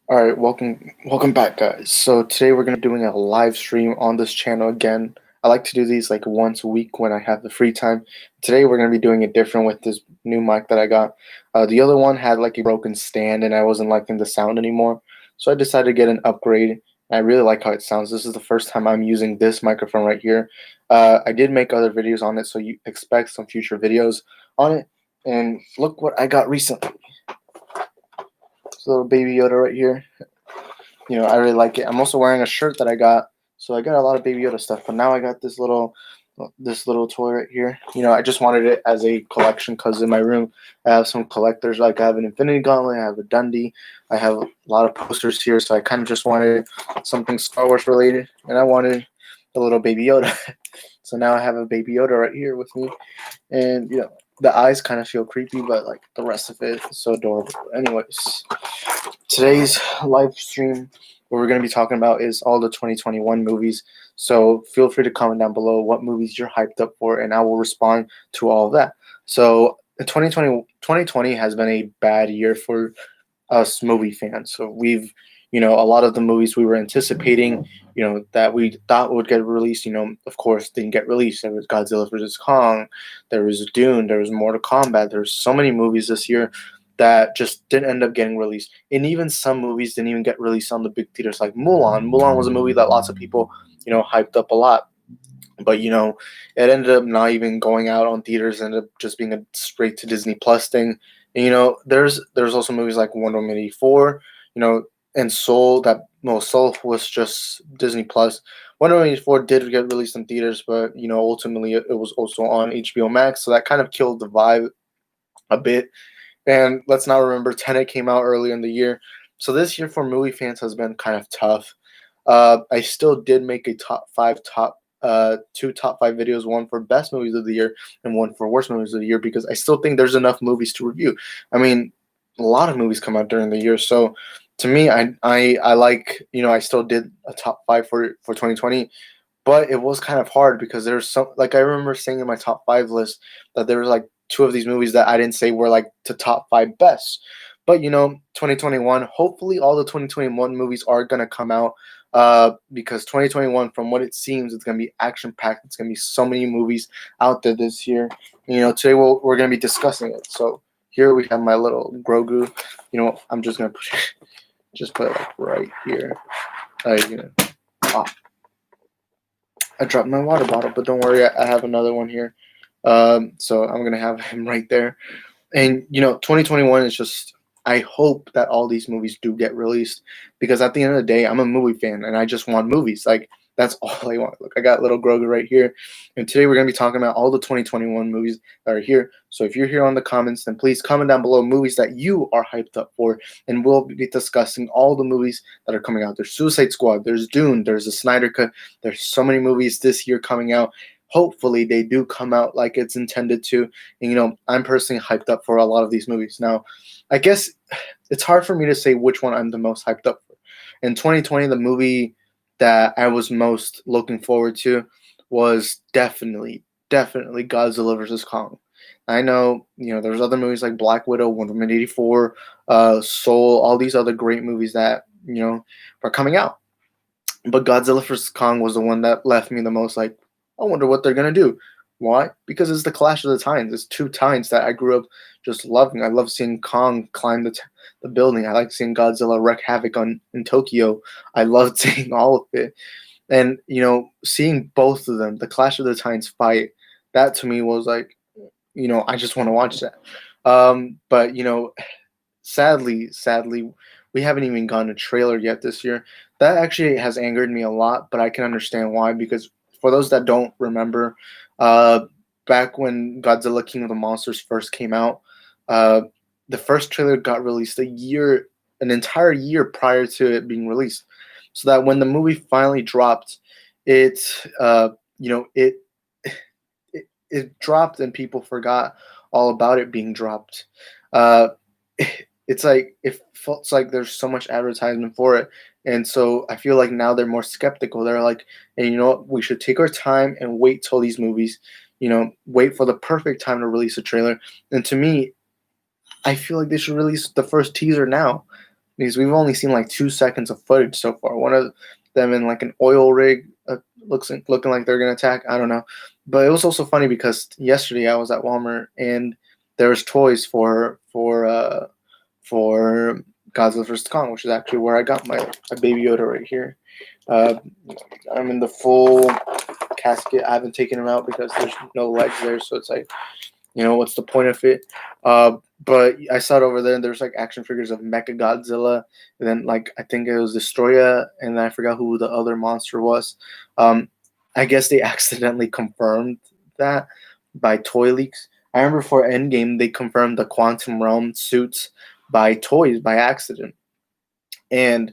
All right, welcome back, guys. So today we're gonna be doing a live stream on this channel again. I like to do these like once a week when I have the free time. Today we're gonna be doing it different with this new mic that I got. The other one had like a broken stand, and I wasn't liking the sound anymore, so I decided to get an upgrade. I really like how it sounds. This is the first time I'm using this microphone right here. I did make other videos on it, so you expect some future videos on it. And look what I got recently. This little baby Yoda right here. I really like it. I'm also wearing a shirt that I got, so I got a lot of Baby Yoda stuff. But now I got this little toy right here. I just wanted it as a collection because in my room I have some collectors. Like I have an Infinity Gauntlet, I have a Dundee, I have a lot of posters here. So I kind of just wanted something Star Wars related, and I wanted a little Baby Yoda. So now I have a Baby Yoda right here with me, and the eyes kind of feel creepy, but like the rest of it is so adorable. Anyways, today's live stream, what we're going to be talking about is all the 2021 movies. So feel free to comment down below what movies you're hyped up for, and I will respond to all of that. So 2020 has been a bad year for us movie fans. So a lot of the movies we were anticipating, that we thought would get released, of course, didn't get released. There was Godzilla vs. Kong, there was Dune, there was Mortal Kombat. There's so many movies this year that just didn't end up getting released. And even some movies didn't even get released on the big theaters, like Mulan. Mulan was a movie that lots of people, hyped up a lot. But it ended up not even going out on theaters, ended up just being a straight to Disney Plus thing. And there's also movies like Wonder Woman 84, and Soul. Soul was just Disney Plus. Wonder Woman 84 did get released in theaters, but ultimately it was also on HBO Max, so that kind of killed the vibe a bit. And let's not remember, Tenet came out early in the year. So this year for movie fans has been kind of tough. I still did make a two top five videos, one for best movies of the year and one for worst movies of the year, because I still think there's enough movies to review. I mean, a lot of movies come out during the year, so to me, I like, I still did a top five for 2020, but it was kind of hard because there's some, like, I remember saying in my top five list that there was like two of these movies that I didn't say were like to top five best. But 2021, hopefully all the 2021 movies are gonna come out, because 2021, from what it seems, it's gonna be action packed. It's gonna be so many movies out there this year. Today we're gonna be discussing it. So here we have my little Grogu. I'm just gonna just put it like right here. You know, ah, I dropped my water bottle, but don't worry, I have another one here. So I'm gonna have him right there. And 2021 is just. I hope that all these movies do get released, because at the end of the day, I'm a movie fan and I just want movies. Like, that's all I want. Look, I got little Grogu right here, and today we're gonna be talking about all the 2021 movies that are here. So if you're here on the comments, then please comment down below movies that you are hyped up for, and we'll be discussing all the movies that are coming out. There's Suicide Squad, there's Dune, there's the Snyder Cut. There's so many movies this year coming out. Hopefully they do come out like it's intended to. And I'm personally hyped up for a lot of these movies. Now, I guess it's hard for me to say which one I'm the most hyped up for. In 2020, the movie that I was most looking forward to was definitely Godzilla vs. Kong. I know, there's other movies like Black Widow, Wonder Woman 84, Soul, all these other great movies that, are coming out. But Godzilla vs. Kong was the one that left me the most like, I wonder what they're gonna do. Why? Because it's the Clash of the Titans. It's two Titans that I grew up just loving. I love seeing Kong climb the building. I like seeing Godzilla wreak havoc in Tokyo. I loved seeing all of it. And seeing both of them, the Clash of the Titans fight, that to me was like, I just want to watch that. But sadly, we haven't even gotten a trailer yet this year. That actually has angered me a lot, but I can understand why, because for those that don't remember, uh, back when Godzilla King of the Monsters first came out, uh, the first trailer got released an entire year prior to it being released, so that when the movie finally dropped, it, you know, it dropped and people forgot all about it being dropped. Uh, it's like it feels like there's so much advertisement for it, and so I feel like now they're more skeptical. They're like, hey, you know what, we should take our time and wait till these movies, wait for the perfect time to release a trailer. And to me, I feel like they should release the first teaser now. because we've only seen like 2 seconds of footage so far. One of them in like an oil rig, looking like they're gonna attack. I don't know, but it was also funny because yesterday I was at Walmart and there was toys for Godzilla vs Kong, which is actually where I got my Baby Yoda right here. Uh, I'm in the full casket. I haven't taken him out because there's no legs there, so it's like, what's the point of it? But I saw it over there, and there's like action figures of Mecha Godzilla, and then like I think it was Destroya, and I forgot who the other monster was. Um, I guess they accidentally confirmed that by toy leaks. I remember for Endgame they confirmed the Quantum Realm suits by toys by accident, and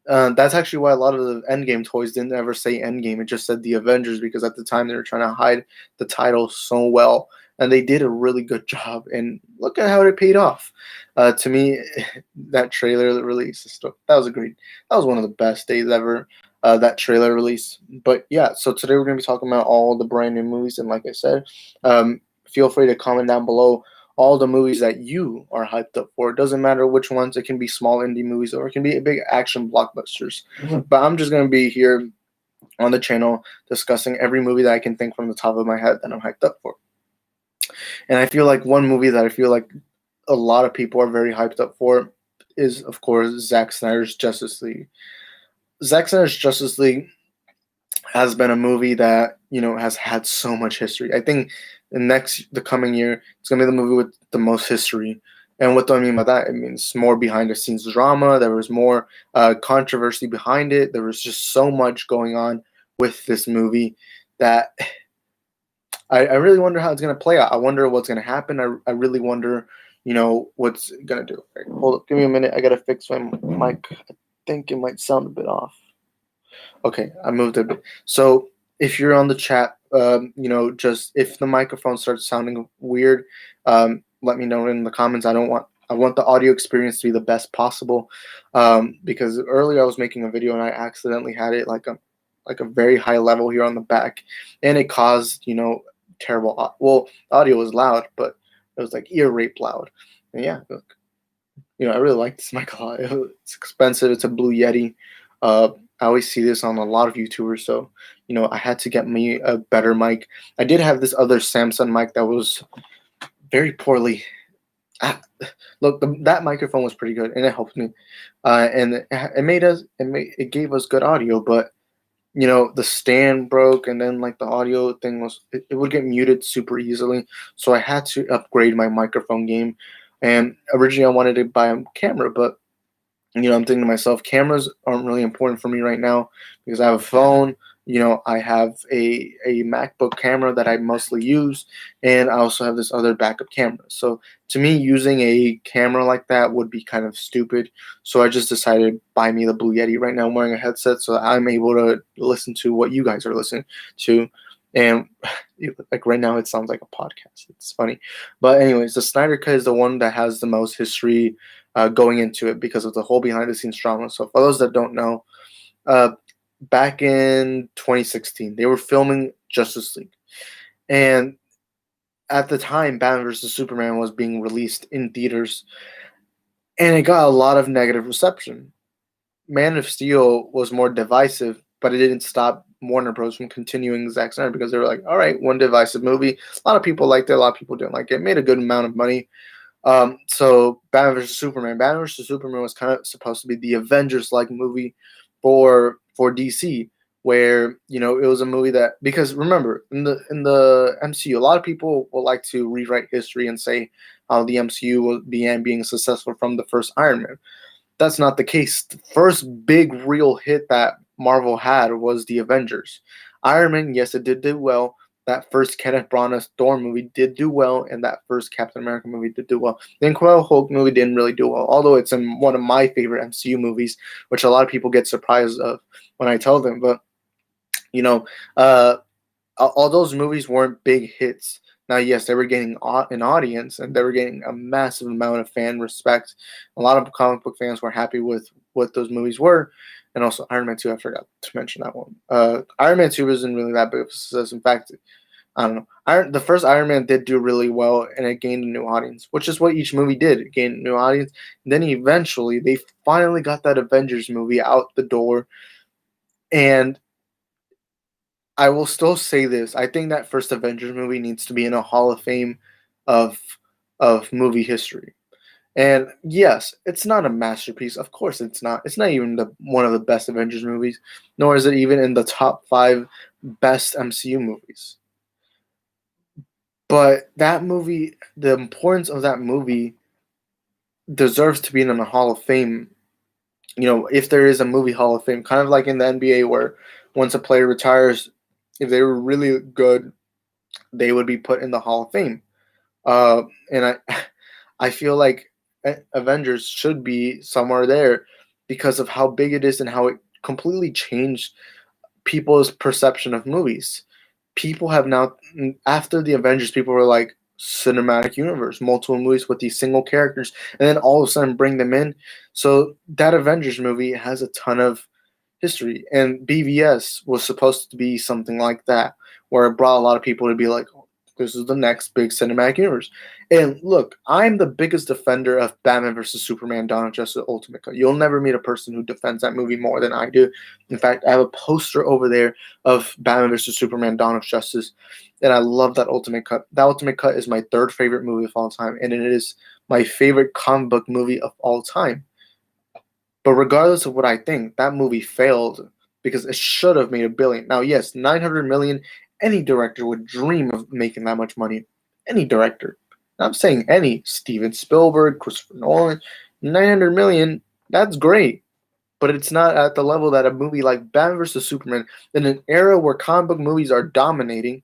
that's actually why a lot of the Endgame toys didn't ever say Endgame. It just said the Avengers because at the time they were trying to hide the title so well, and they did a really good job. And look at how it paid off. To me, that trailer release, that was a great. That was one of the best days ever. That trailer release. But yeah, so today we're gonna be talking about all the brand new movies, and like I said, feel free to comment down below all the movies that you are hyped up for. It doesn't matter which ones. It can be small indie movies or it can be big action blockbusters. But I'm just going to be here on the channel discussing every movie that I can think from the top of my head that I'm hyped up for. And I feel like one movie that I feel like a lot of people are very hyped up for is, of course, Zack Snyder's Justice League. Zack Snyder's Justice League has been a movie that has had so much history. I think the coming year, it's gonna be the movie with the most history. And what do I mean by that? It means more behind the scenes drama. There was more controversy behind it. There was just so much going on with this movie that I really wonder how it's gonna play out. I wonder what's gonna happen. I really wonder, what's gonna do. Right, hold up, give me a minute. I gotta fix my mic. I think it might sound a bit off. Okay, I moved a bit. So if you're on the chat, just if the microphone starts sounding weird, let me know in the comments. I want the audio experience to be the best possible, because earlier I was making a video and I accidentally had it like a very high level here on the back, and it caused terrible. Well, audio was loud, but it was like ear rape loud. And yeah, look, I really like this mic a lot. It's expensive. It's a Blue Yeti. I always see this on a lot of YouTubers, so I had to get me a better mic. I did have this other Samsung mic that was very poorly. Look, that microphone was pretty good, and it helped me, and it gave us good audio. But the stand broke, and then like the audio thing it would get muted super easily. So I had to upgrade my microphone game. And originally I wanted to buy a camera, but I'm thinking to myself, cameras aren't really important for me right now because I have a phone. I have a MacBook camera that I mostly use, and I also have this other backup camera. So to me, using a camera like that would be kind of stupid. So I just decided to buy me the Blue Yeti. Right now I'm wearing a headset, so I'm able to listen to what you guys are listening to. And like right now, it sounds like a podcast. It's funny, but anyways, the Snyder Cut is the one that has the most history going into it because of the whole behind the scenes drama. So for those that don't know, back in 2016, they were filming Justice League, and at the time, Batman vs Superman was being released in theaters, and it got a lot of negative reception. Man of Steel was more divisive, but it didn't stop Warner Bros. From continuing Zack Snyder because they were like, all right, one divisive movie. A lot of people liked it, a lot of people didn't like it. It made a good amount of money. So Batman vs Superman. Batman vs Superman was kind of supposed to be the Avengers-like movie for DC, where it was a movie that, because remember in the MCU, a lot of people will like to rewrite history and say how the MCU began being successful from the first Iron Man. That's not the case. The first big real hit that Marvel had was the Avengers. Iron Man, yes, it did do well. That first Kenneth Branagh Thor movie did do well, and that first Captain America movie did do well. The Incredible Hulk movie didn't really do well, although it's in one of my favorite MCU movies, which a lot of people get surprised of when I tell them. But all those movies weren't big hits. Now, yes, they were getting an audience, and they were getting a massive amount of fan respect. A lot of comic book fans were happy with what those movies were, and also Iron Man 2. I forgot to mention that one. Iron Man 2 wasn't really that big of a success. In fact, I don't know. The first Iron Man did do really well, and it gained a new audience, which is what each movie did. It gained a new audience. And then eventually, they finally got that Avengers movie out the door. And I will still say this: I think that first Avengers movie needs to be in a Hall of Fame of movie history. And yes, it's not a masterpiece. Of course, it's not. It's not even the one of the best Avengers movies, nor is it even in the top 5 best MCU movies. But that movie, the importance of that movie deserves to be in a Hall of Fame. If there is a movie Hall of Fame, kind of like in the NBA, where once a player retires, if they were really good, they would be put in the Hall of Fame. And I feel like Avengers should be somewhere there because of how big it is and how it completely changed people's perception of movies. People have now, after the Avengers, people were like, cinematic universe, multiple movies with these single characters, and then all of a sudden bring them in. So that Avengers movie has a ton of history, and BVS was supposed to be something like that, where it brought a lot of people to be like, oh, this is the next big cinematic universe. And look, I'm the biggest defender of Batman vs Superman: Dawn of Justice Ultimate Cut. You'll never meet a person who defends that movie more than I do. In fact, I have a poster over there of Batman vs Superman: Dawn of Justice, and I love that Ultimate Cut. That Ultimate Cut is my third favorite movie of all time, and it is my favorite comic book movie of all time. But regardless of what I think, that movie failed because it should have made a billion. Now, yes, 900 million, any director would dream of making that much money. Any director. I'm saying any. Steven Spielberg, Christopher Nolan, 900 million, that's great. But it's not at the level that a movie like Batman vs. Superman, in an era where comic book movies are dominating,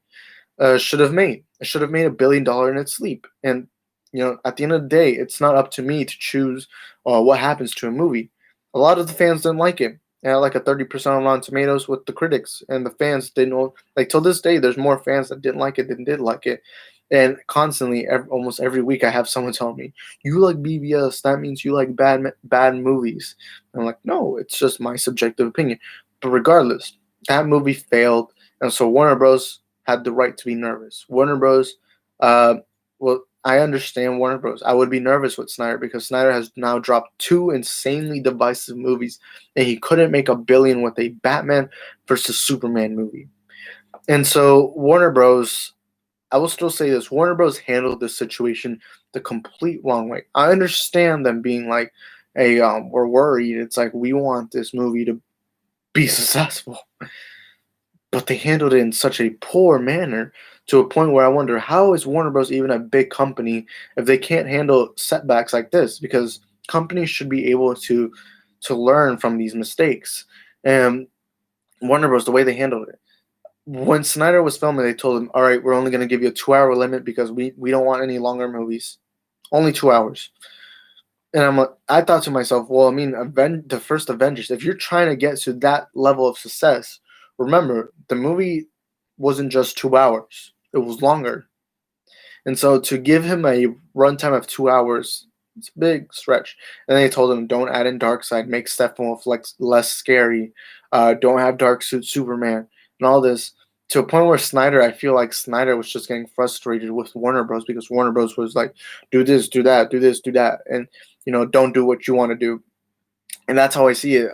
should have made. It should have made $1 billion in its sleep. And, at the end of the day, it's not up to me to choose what happens to a movie. A lot of the fans didn't like it. It had like a 30% on Rotten Tomatoes with the critics, and the fans didn't. Like, till this day, there's more fans that didn't like it than did like it. And constantly, almost every week, I have someone tell me, "You like BVS? That means you like bad movies." And I'm like, no, it's just my subjective opinion. But regardless, that movie failed, and so Warner Bros. Had the right to be nervous. Warner Bros. Uh, well, I understand Warner Bros. I would be nervous with Snyder because Snyder has now dropped 2 insanely divisive movies, and he couldn't make $1 billion with a Batman versus Superman movie. And so Warner Bros. I will still say this: Warner Bros. Handled this situation the complete wrong way. I understand them being like, "Hey, we're worried. It's like we want this movie to be successful." But they handled it in such a poor manner to a point where I wonder, how is Warner Bros. Even a big company if they can't handle setbacks like this? Because companies should be able to learn from these mistakes. And Warner Bros. The way they handled it, when Snyder was filming, they told him, "All right, we're only going to give you a 2-hour limit because we don't want any longer movies, only 2 hours." And I thought to myself, well, I mean, the first Avengers, if you're trying to get to that level of success, remember, the movie wasn't just 2 hours, it was longer. And so to give him a runtime of 2 hours, it's a big stretch. And they told him, don't add in Darkseid, make Steppenwolf less scary, don't have Dark Suit Superman, and all this. To a point where Snyder, I feel like Snyder was just getting frustrated with Warner Bros. Because Warner Bros. Was like, do this, do that, do this, do that. And, don't do what you want to do. And that's how I see it.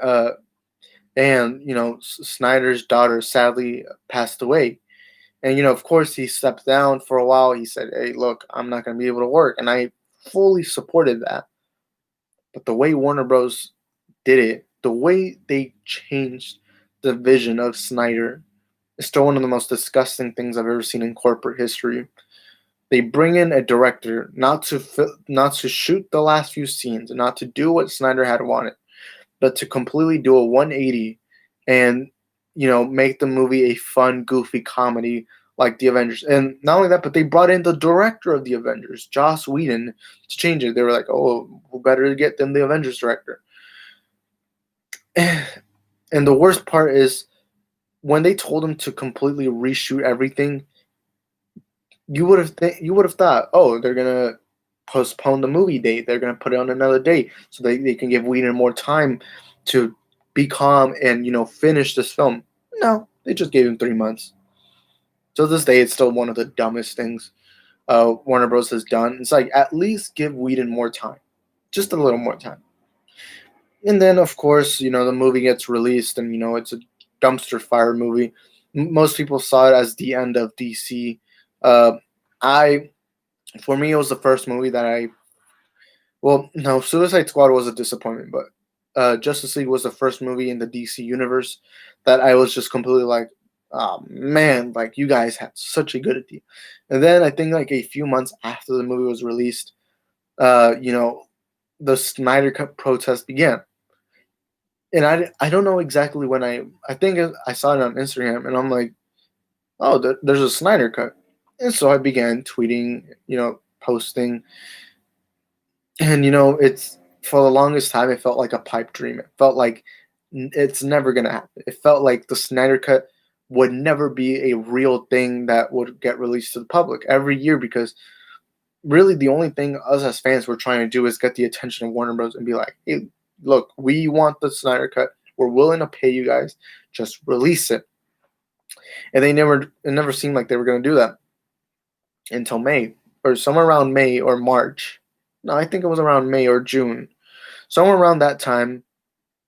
And Snyder's daughter sadly passed away, and of course he stepped down for a while. He said, "Hey, look, I'm not going to be able to work," and I fully supported that. But the way Warner Bros. Did it, the way they changed the vision of Snyder, is still one of the most disgusting things I've ever seen in corporate history. They bring in a director not to shoot the last few scenes, not to do what Snyder had wanted, but to completely do a 180 and make the movie a fun, goofy comedy like the Avengers. And not only that, but they brought in the director of the Avengers, Joss Whedon, to change it. They were like, "Oh, who better to get than the Avengers director?" And the worst part is when they told him to completely reshoot everything, you would have thought, "Oh, they're gonna postpone the movie date. They're gonna put it on another date so they can give Whedon more time to be calm and finish this film." No, they just gave him 3 months To this day, it's still one of the dumbest things Warner Bros. Has done. It's like, at least give Whedon more time, just a little more time. And then, of course, the movie gets released, and it's a dumpster fire movie. Most people saw it as the end of DC. Uh, I, for me, it was the first movie that well, no, Suicide Squad was a disappointment, but Justice League was the first movie in the DC universe that I was just completely like, oh man, like you guys had such a good idea. And then I think like a few months after the movie was released, uh, you know, the Snyder Cut protest began. And I don't know exactly when I think I saw it on Instagram, and I'm like, oh, there's a Snyder Cut. And so I began tweeting, posting, and it's for the longest time it felt like a pipe dream. It felt like it's never gonna happen. It felt like the Snyder Cut would never be a real thing that would get released to the public every year, because really the only thing us as fans were trying to do is get the attention of Warner Bros. And be like, hey, look, we want the Snyder Cut. We're willing to pay you guys. Just release it. And it never seemed like they were gonna do that until May, or somewhere around May or March. No, I think it was around May or June. Somewhere around that time,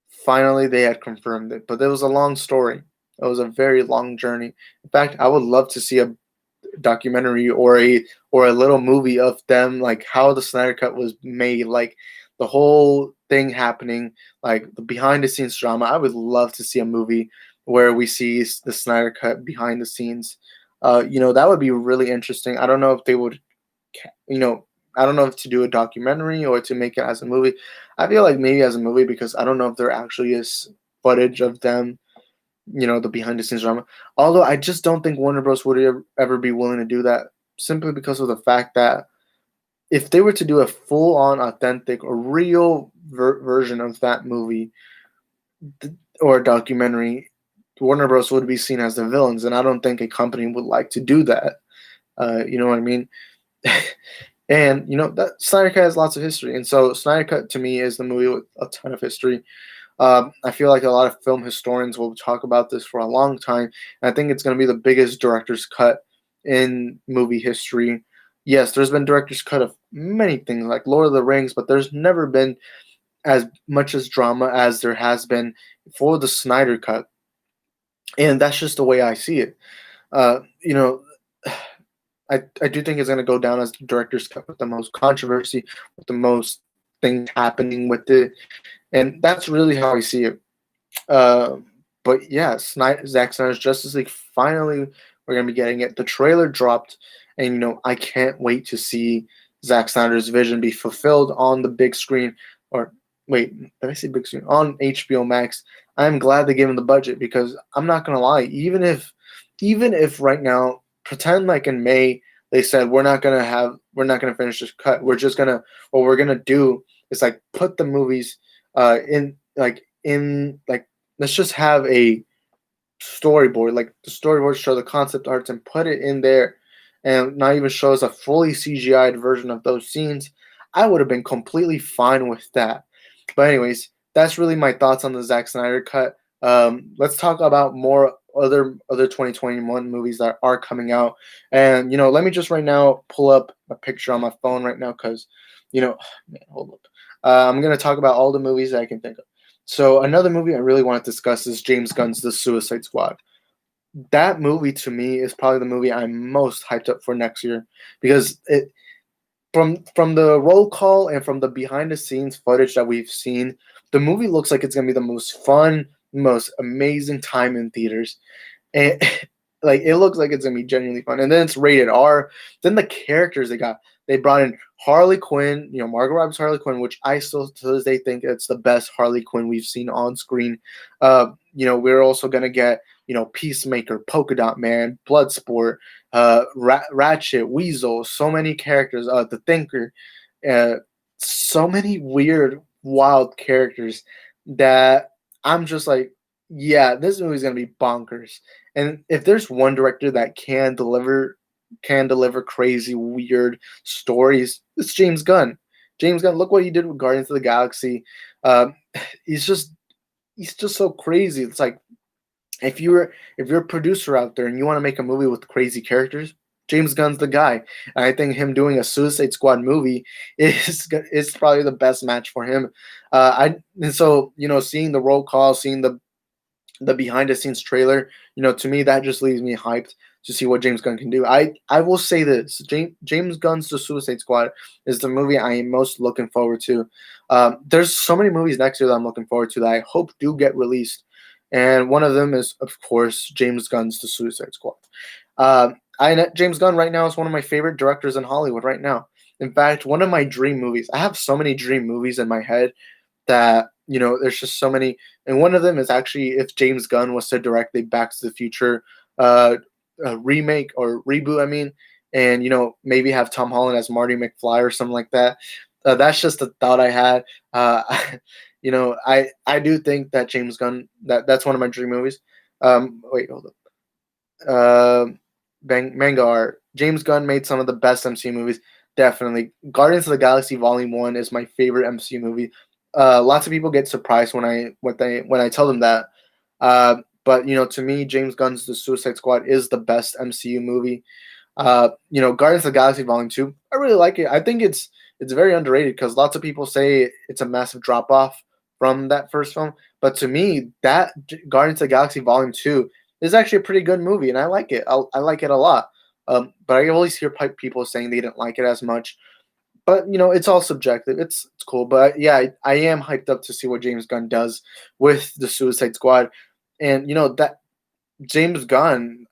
finally they had confirmed it. But it was a long story. It was a very long journey. In fact, I would love to see a documentary or a little movie of them, like how the Snyder Cut was made, like the whole thing happening, like the behind the scenes drama. I would love to see a movie where we see the Snyder Cut behind the scenes. That would be really interesting. I don't know if they would, you know, I don't know if to do a documentary or to make it as a movie. I feel like maybe as a movie, because I don't know if there actually is footage of them, the behind the scenes drama. Although I just don't think Warner Bros. Would ever be willing to do that, simply because of the fact that if they were to do a full on, authentic, or real version of that movie or documentary, Warner Bros. Would be seen as the villains, and I don't think a company would like to do that. You know what I mean? And that Snyder Cut has lots of history, and so Snyder Cut to me is the movie with a ton of history. I feel like a lot of film historians will talk about this for a long time. And I think it's going to be the biggest director's cut in movie history. Yes, there's been director's cut of many things like Lord of the Rings, but there's never been as much as drama as there has been for the Snyder Cut. And that's just the way I see it. Uh, you know, I do think it's going to go down as the director's cut with the most controversy, with the most things happening with it. And that's really how I see it. Uh, but yeah, Zack Snyder's Justice League, finally, we're going to be getting it. The trailer dropped, and I can't wait to see Zack Snyder's vision be fulfilled on the big screen. Or wait, did I say big screen? On HBO Max. I'm glad they gave him the budget, because I'm not going to lie, even if right now, pretend like in May they said we're not gonna finish this cut. What we're gonna do is like put the movies in let's just have a storyboard, like the storyboard, show the concept arts and put it in there, and not even show us a fully CGI'd version of those scenes. I would have been completely fine with that. But anyways, that's really my thoughts on the Zack Snyder cut. Let's talk about more other 2021 movies that are coming out. And let me just right now pull up a picture on my phone right now, because man, hold up. I'm gonna talk about all the movies that I can think of. So another movie I really want to discuss is James Gunn's The Suicide Squad. That movie to me is probably the movie I'm most hyped up for next year, because it from the roll call and from the behind the scenes footage that we've seen, the movie looks like it's gonna be the most fun, most amazing time in theaters. And like it looks like it's gonna be genuinely fun. And then it's rated R. Then the characters they brought in Harley Quinn, Margot Robbie's Harley Quinn, which I still to this day think it's the best Harley Quinn we've seen on screen. We're also gonna get Peacemaker, Polka Dot Man, Bloodsport, Ratchet, Weasel, so many characters. The Thinker, so many weird, wild characters that I'm just like, yeah, this movie's gonna be bonkers. And if there's one director that can deliver crazy, weird stories, it's James Gunn. James Gunn, look what he did with Guardians of the Galaxy. Um, he's just so crazy. It's like If you're a producer out there and you want to make a movie with crazy characters, James Gunn's the guy. And I think him doing a Suicide Squad movie is probably the best match for him. I and so seeing the roll call, seeing the behind the scenes trailer, to me that just leaves me hyped to see what James Gunn can do. I will say this: James Gunn's The Suicide Squad is the movie I am most looking forward to. There's so many movies next year that I'm looking forward to that I hope do get released, and one of them is, of course, James Gunn's The Suicide Squad. James Gunn right now is one of my favorite directors in Hollywood right now. In fact, one of my dream movies. I have so many dream movies in my head that there's just so many, and one of them is actually if James Gunn was to direct the Back to the Future uh, remake or reboot. I mean, and maybe have Tom Holland as Marty McFly or something like that. That's just a thought I had. Uh, I do think that James Gunn that's one of my dream movies. Wait, hold up. Mangar. James Gunn made some of the best MCU movies. Definitely, Guardians of the Galaxy Volume 1 is my favorite MCU movie. Lots of people get surprised when I tell them that. But to me, James Gunn's The Suicide Squad is the best MCU movie. Guardians of the Galaxy Volume 2, I really like it. I think it's very underrated because lots of people say it's a massive drop off from that first film. But to me, that Guardians of the Galaxy Volume 2 is actually a pretty good movie, and I like it. I like it a lot. But I always hear people saying they didn't like it as much. But it's all subjective. It's cool. But yeah, I am hyped up to see what James Gunn does with the Suicide Squad, and that James Gunn,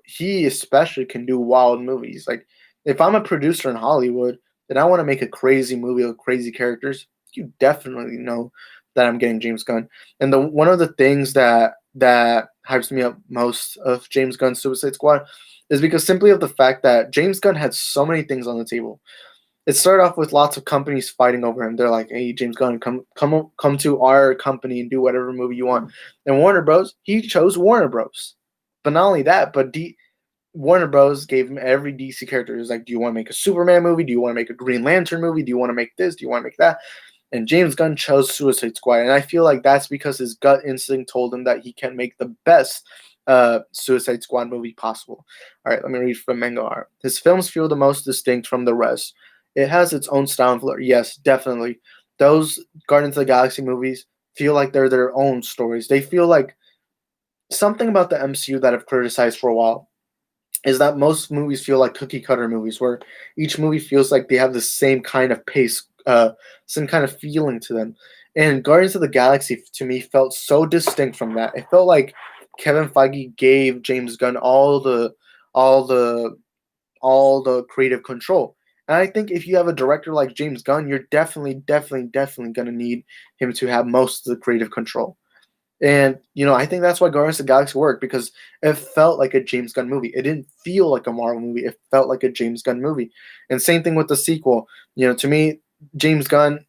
he especially can do wild movies. Like if I'm a producer in Hollywood and I want to make a crazy movie with crazy characters, you definitely know that I'm getting James Gunn. And the one of the things that hypes me up most of James Gunn's Suicide Squad is because simply of the fact that James Gunn had so many things on the table. It started off with lots of companies fighting over him. They're like, "Hey, James Gunn, come to our company and do whatever movie you want." And Warner Bros. He chose Warner Bros. But not only that, but Warner Bros. Gave him every DC character. He was like, "Do you want to make a Superman movie? Do you want to make a Green Lantern movie? Do you want to make this? Do you want to make that?" And James Gunn chose Suicide Squad, and I feel like that's because his gut instinct told him that he can make the best Suicide Squad movie possible. All right, let me read from manga art. His films feel the most distinct from the rest. It has its own style and flair. Yes, definitely. Those Guardians of the Galaxy movies feel like they're their own stories. They feel like something about the MCU that I've criticized for a while is that most movies feel like cookie cutter movies where each movie feels like they have the same kind of pace, some kind of feeling to them. And Guardians of the Galaxy to me felt so distinct from that. It felt like Kevin Feige gave James Gunn all the all the creative control. And I think if you have a director like James Gunn, you're definitely going to need him to have most of the creative control. And I think that's why Guardians of the Galaxy worked because it felt like a James Gunn movie. It didn't feel like a Marvel movie. It felt like a James Gunn movie. And same thing with the sequel. To me, James Gunn,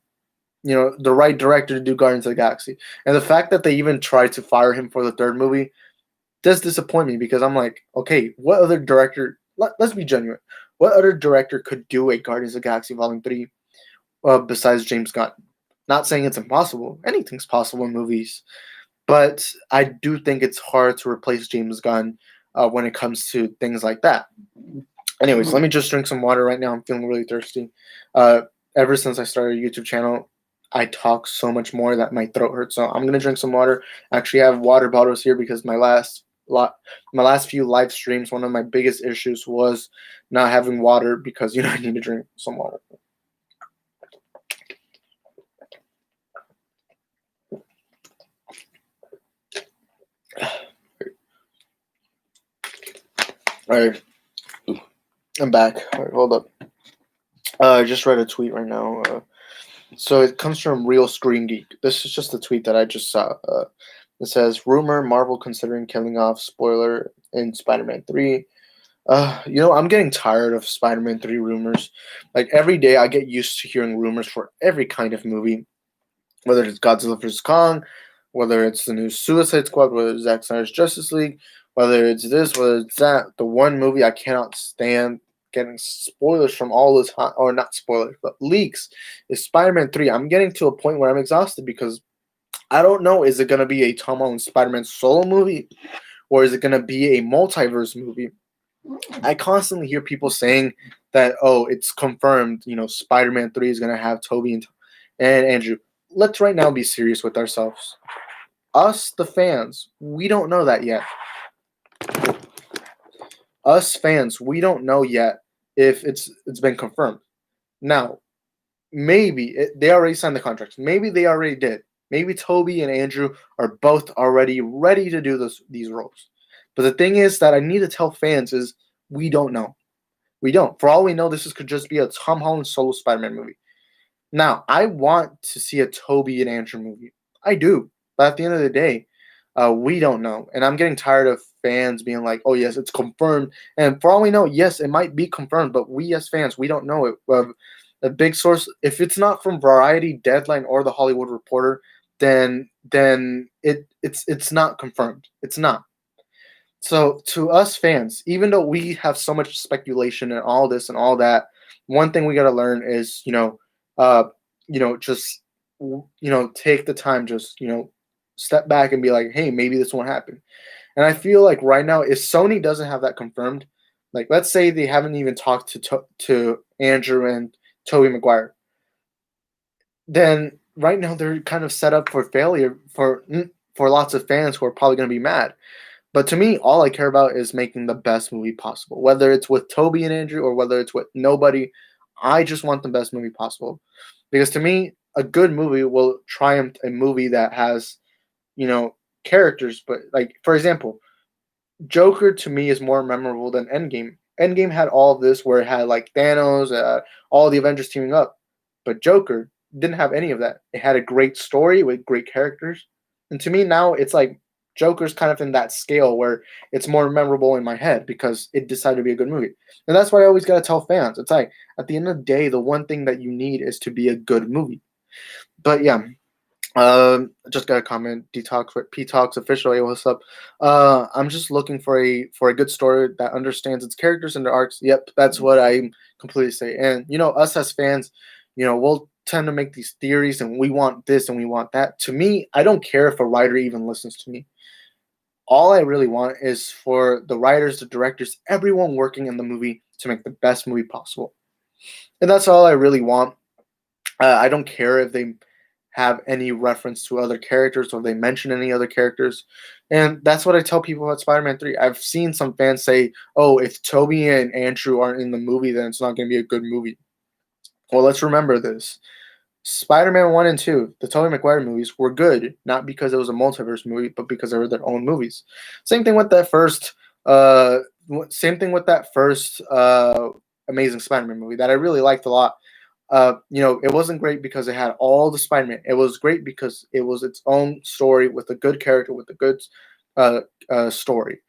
the right director to do Guardians of the Galaxy. And the fact that they even tried to fire him for the third movie does disappoint me because I'm like, okay, what other director? Let's be genuine. What other director could do a Guardians of the Galaxy Volume 3 besides James Gunn? Not saying it's impossible. Anything's possible in movies. But I do think it's hard to replace James Gunn when it comes to things like that. Anyways, let me just drink some water right now. I'm feeling really thirsty. Ever since I started a YouTube channel, I talk so much more that my throat hurts. So I'm gonna drink some water. I actually have water bottles here because my last few live streams, one of my biggest issues was not having water because I need to drink some water. All right, I'm back. All right, hold up. I just read a tweet right now. So it comes from Real Screen Geek. This is just a tweet that I just saw. It says, rumor Marvel considering killing off spoiler in Spider-Man 3. I'm getting tired of Spider-Man 3 rumors. Like every day I get used to hearing rumors for every kind of movie. Whether it's Godzilla vs. Kong, whether it's the new Suicide Squad, whether it's Zack Snyder's Justice League, whether it's this, whether it's that. The one movie I cannot stand getting spoilers from all this time, or not spoilers, but leaks, is Spider-Man 3. I'm getting to a point where I'm exhausted because I don't know. Is it gonna be a Tom Holland Spider-Man solo movie, or is it gonna be a multiverse movie? I constantly hear people saying that, oh, it's confirmed. Spider-Man 3 is gonna have Toby and Andrew. Let's right now be serious with ourselves. Us, the fans, we don't know that yet. Us fans, we don't know yet if it's been confirmed. Now, maybe they already signed the contracts. Maybe they already did. Maybe Toby and Andrew are both already ready to do these roles. But the thing is that I need to tell fans is we don't know. We don't. For all we know, could just be a Tom Holland solo Spider-Man movie. Now, I want to see a Toby and Andrew movie. I do. But at the end of the day, we don't know. And I'm getting tired of fans being like, oh, yes, it's confirmed. And for all we know, yes, it might be confirmed, but we as fans, we don't know it. A big source, if it's not from Variety, Deadline, or The Hollywood Reporter, then it's not confirmed. It's not. So to us fans, even though we have so much speculation and all this and all that, one thing we got to learn is, uh, just take the time, just step back and be like, hey, maybe this won't happen. And I feel like right now, if Sony doesn't have that confirmed, like let's say they haven't even talked to Andrew and Tobey Maguire, then right now they're kind of set up for failure for lots of fans who are probably going to be mad. But to me, all I care about is making the best movie possible. Whether it's with Toby and Andrew or whether it's with nobody, I just want the best movie possible. Because to me, a good movie will triumph a movie that has, characters. But like for example, Joker to me is more memorable than Endgame. Endgame had all of this where it had like Thanos, all the Avengers teaming up, but Joker didn't have any of that. It had a great story with great characters, and to me now it's like Joker's kind of in that scale where it's more memorable in my head because it decided to be a good movie, and that's why I always gotta tell fans. It's like at the end of the day, the one thing that you need is to be a good movie. But yeah, just got a comment. Detox with P Talks official. Hey, what's up? I'm just looking for a good story that understands its characters and their arcs. Yep, that's what I completely say. And us as fans, we'll tend to make these theories and we want this and we want that. To me, I don't care if a writer even listens to me. All I really want is for the writers, the directors, everyone working in the movie to make the best movie possible. And that's all I really want. I don't care if they have any reference to other characters or they mention any other characters. And that's what I tell people about Spider-Man 3. I've seen some fans say, oh, if Toby and Andrew aren't in the movie, then it's not going to be a good movie. Well, let's remember this. Spider-Man 1 and 2, the Tobey Maguire movies, were good, not because it was a multiverse movie, but because they were their own movies. Same thing with that first uh Amazing Spider-Man movie that I really liked a lot. It wasn't great because it had all the Spider-Man. It was great because it was its own story with a good character, with a good story.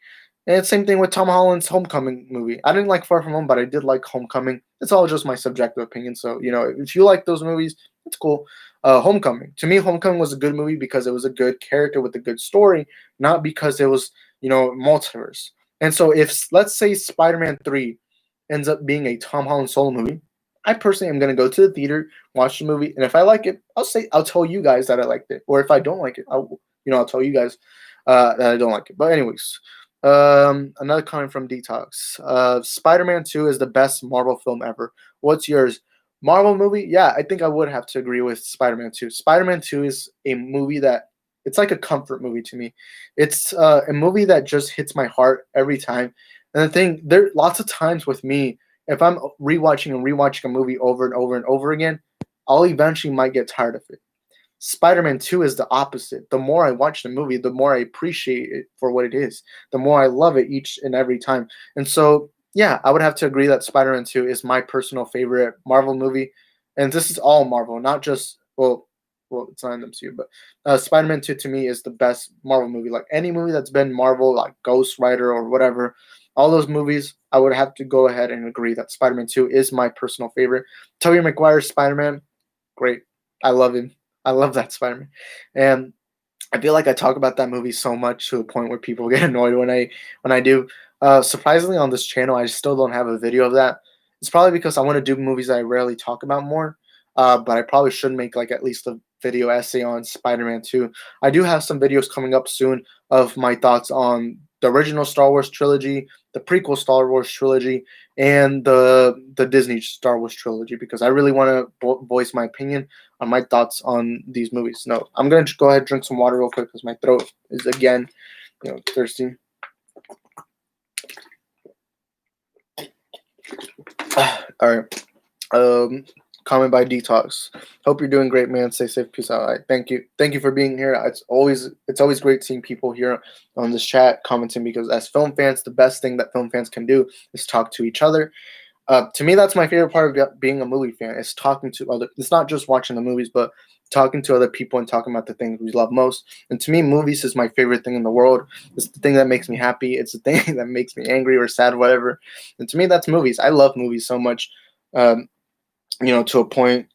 And same thing with Tom Holland's Homecoming movie. I didn't like Far From Home, but I did like Homecoming. It's all just my subjective opinion. So, if you like those movies, it's cool. Homecoming. To me, Homecoming was a good movie because it was a good character with a good story, not because it was, multiverse. And so if, let's say, Spider-Man 3 ends up being a Tom Holland solo movie, I personally am going to go to the theater, watch the movie, and if I like it, I'll tell you guys that I liked it. Or if I don't like it, I'll tell you guys that I don't like it. But anyways, another comment from Detox. Spider-Man 2 is the best Marvel film ever. What's yours? Marvel movie? Yeah, I think I would have to agree with Spider-Man 2. Spider-Man 2 is a movie that it's like a comfort movie to me. It's a movie that just hits my heart every time. And the thing, there lots of times with me, if I'm rewatching and rewatching a movie over and over and over again, I'll eventually might get tired of it. Spider-Man 2 is the opposite. The more I watch the movie, the more I appreciate it for what it is. The more I love it each and every time. And so, yeah, I would have to agree that Spider-Man 2 is my personal favorite Marvel movie. And this is all Marvel, not just, well, it's not in the MCU, but Spider-Man 2 to me is the best Marvel movie. Like any movie that's been Marvel, like Ghost Rider or whatever, all those movies, I would have to go ahead and agree that Spider-Man 2 is my personal favorite. Tobey Maguire's Spider-Man, great. I love him. I love that Spider-Man. And I feel like I talk about that movie so much to the point where people get annoyed when I do. Surprisingly, on this channel, I still don't have a video of that. It's probably because I want to do movies that I rarely talk about more. But I probably should make like at least video essay on Spider-Man 2. I do have some videos coming up soon of my thoughts on the original Star Wars trilogy, the prequel Star Wars trilogy, and the Disney Star Wars trilogy, because I really want to voice my opinion on my thoughts on these movies. No, I'm gonna go ahead and drink some water real quick because my throat is again, thirsty. All right. Comment by Detox. Hope you're doing great, man. Stay safe. Peace out. All right. Thank you for being here. It's always great seeing people here on this chat commenting, because as film fans, the best thing that film fans can do is talk to each other. To me, that's my favorite part of being a movie fan, is talking to other. It's not just watching the movies, but talking to other people and talking about the things we love most. And to me, movies is my favorite thing in the world. It's the thing that makes me happy. It's the thing that makes me angry or sad, whatever. And to me, that's movies. I love movies so much, to a point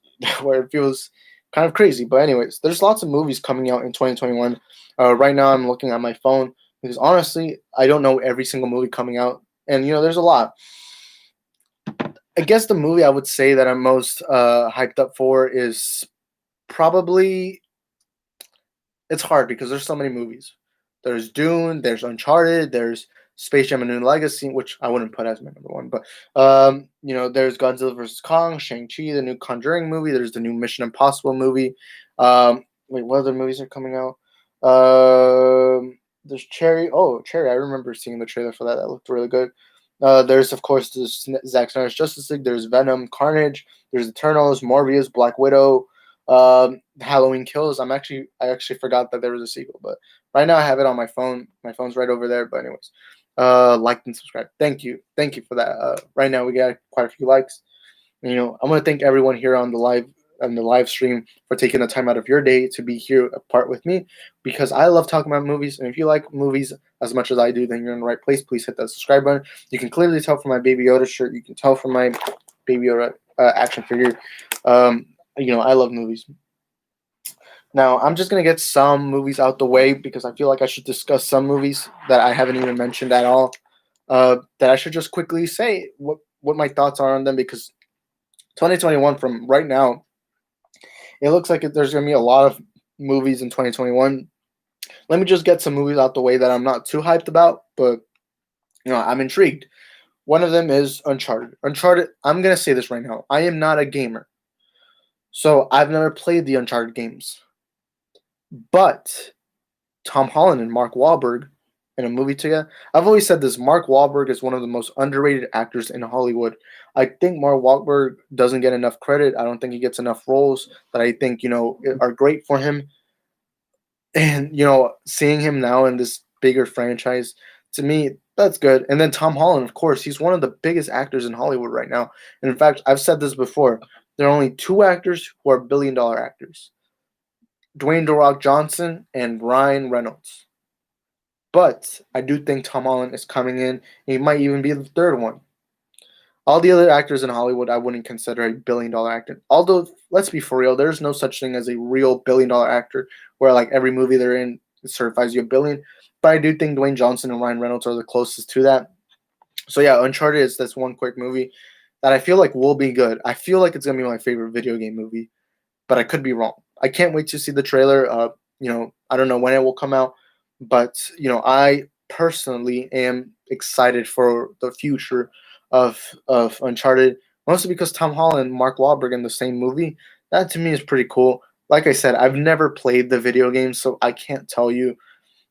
where it feels kind of crazy. But anyways, there's lots of movies coming out in 2021. Right now, I'm looking at my phone because honestly, I don't know every single movie coming out. And, there's a lot. I guess the movie I would say that I'm most hyped up for is probably, it's hard because there's so many movies. There's Dune, there's Uncharted, there's Space Jam: A New Legacy, which I wouldn't put as my number one, but there's Godzilla vs. Kong, Shang-Chi, the new Conjuring movie, there's the new Mission Impossible movie. Wait, what other movies are coming out? There's Cherry. Oh, Cherry! I remember seeing the trailer for that. That looked really good. There's of course the Zack Snyder's Justice League. There's Venom, Carnage. There's Eternals, Morbius, Black Widow, Halloween Kills. I actually forgot that there was a sequel, but right now I have it on my phone. My phone's right over there. But anyways, like and subscribe. Thank you for that. Right now we got quite a few likes. I want to thank everyone here on the live stream for taking the time out of your day to be here apart with me, because I love talking about movies. And if you like movies as much as I do, then you're in the right place. Please hit that subscribe button. You can clearly tell from my Baby Yoda shirt. You can tell from my Baby Yoda action figure. I love movies. Now, I'm just going to get some movies out the way because I feel like I should discuss some movies that I haven't even mentioned at all, that I should just quickly say what my thoughts are on them, because 2021, from right now, it looks like there's going to be a lot of movies in 2021. Let me just get some movies out the way that I'm not too hyped about, but I'm intrigued. One of them is Uncharted. Uncharted, I'm going to say this right now. I am not a gamer, so I've never played the Uncharted games. But Tom Holland and Mark Wahlberg in a movie together. I've always said this. Mark Wahlberg is one of the most underrated actors in Hollywood. I think Mark Wahlberg doesn't get enough credit. I don't think he gets enough roles that I think, are great for him. And, seeing him now in this bigger franchise, to me, that's good. And then Tom Holland, of course, he's one of the biggest actors in Hollywood right now. And in fact, I've said this before. There are only two actors who are billion-dollar actors: Dwayne "The Rock" Johnson and Ryan Reynolds. But I do think Tom Holland is coming in. He might even be the third one. All the other actors in Hollywood, I wouldn't consider a billion-dollar actor. Although, let's be for real, there's no such thing as a real billion-dollar actor where like every movie they're in certifies you a billion. But I do think Dwayne Johnson and Ryan Reynolds are the closest to that. So yeah, Uncharted is this one quick movie that I feel like will be good. I feel like it's gonna be my favorite video game movie, but I could be wrong. I can't wait to see the trailer. I don't know when it will come out, but I personally am excited for the future of Uncharted, mostly because Tom Holland and Mark Wahlberg in the same movie. That to me is pretty cool. Like I said, I've never played the video game, so I can't tell you,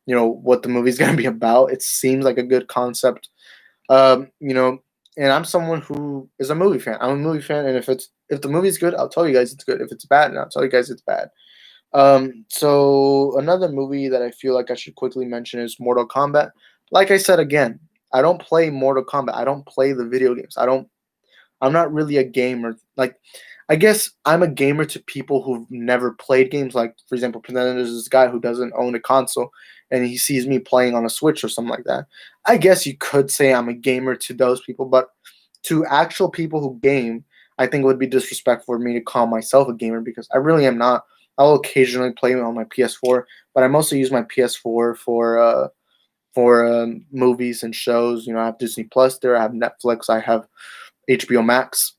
what the movie's gonna be about. It seems like a good concept, and I'm someone who is a movie fan. I'm a movie fan, and if the movie's good, I'll tell you guys it's good. If it's bad, I'll tell you guys it's bad. So another movie that I feel like I should quickly mention is Mortal Kombat. Like I said again, I don't play Mortal Kombat. I don't play the video games. I'm not really a gamer. Like, I guess I'm a gamer to people who've never played games. Like, for example, then there's this guy who doesn't own a console and he sees me playing on a Switch or something like that. I guess you could say I'm a gamer to those people, but to actual people who game, I think it would be disrespectful for me to call myself a gamer, because I really am not. I'll occasionally play on my PS4, but I mostly use my PS4 for movies and shows. I have Disney Plus there. I have Netflix. I have HBO Max.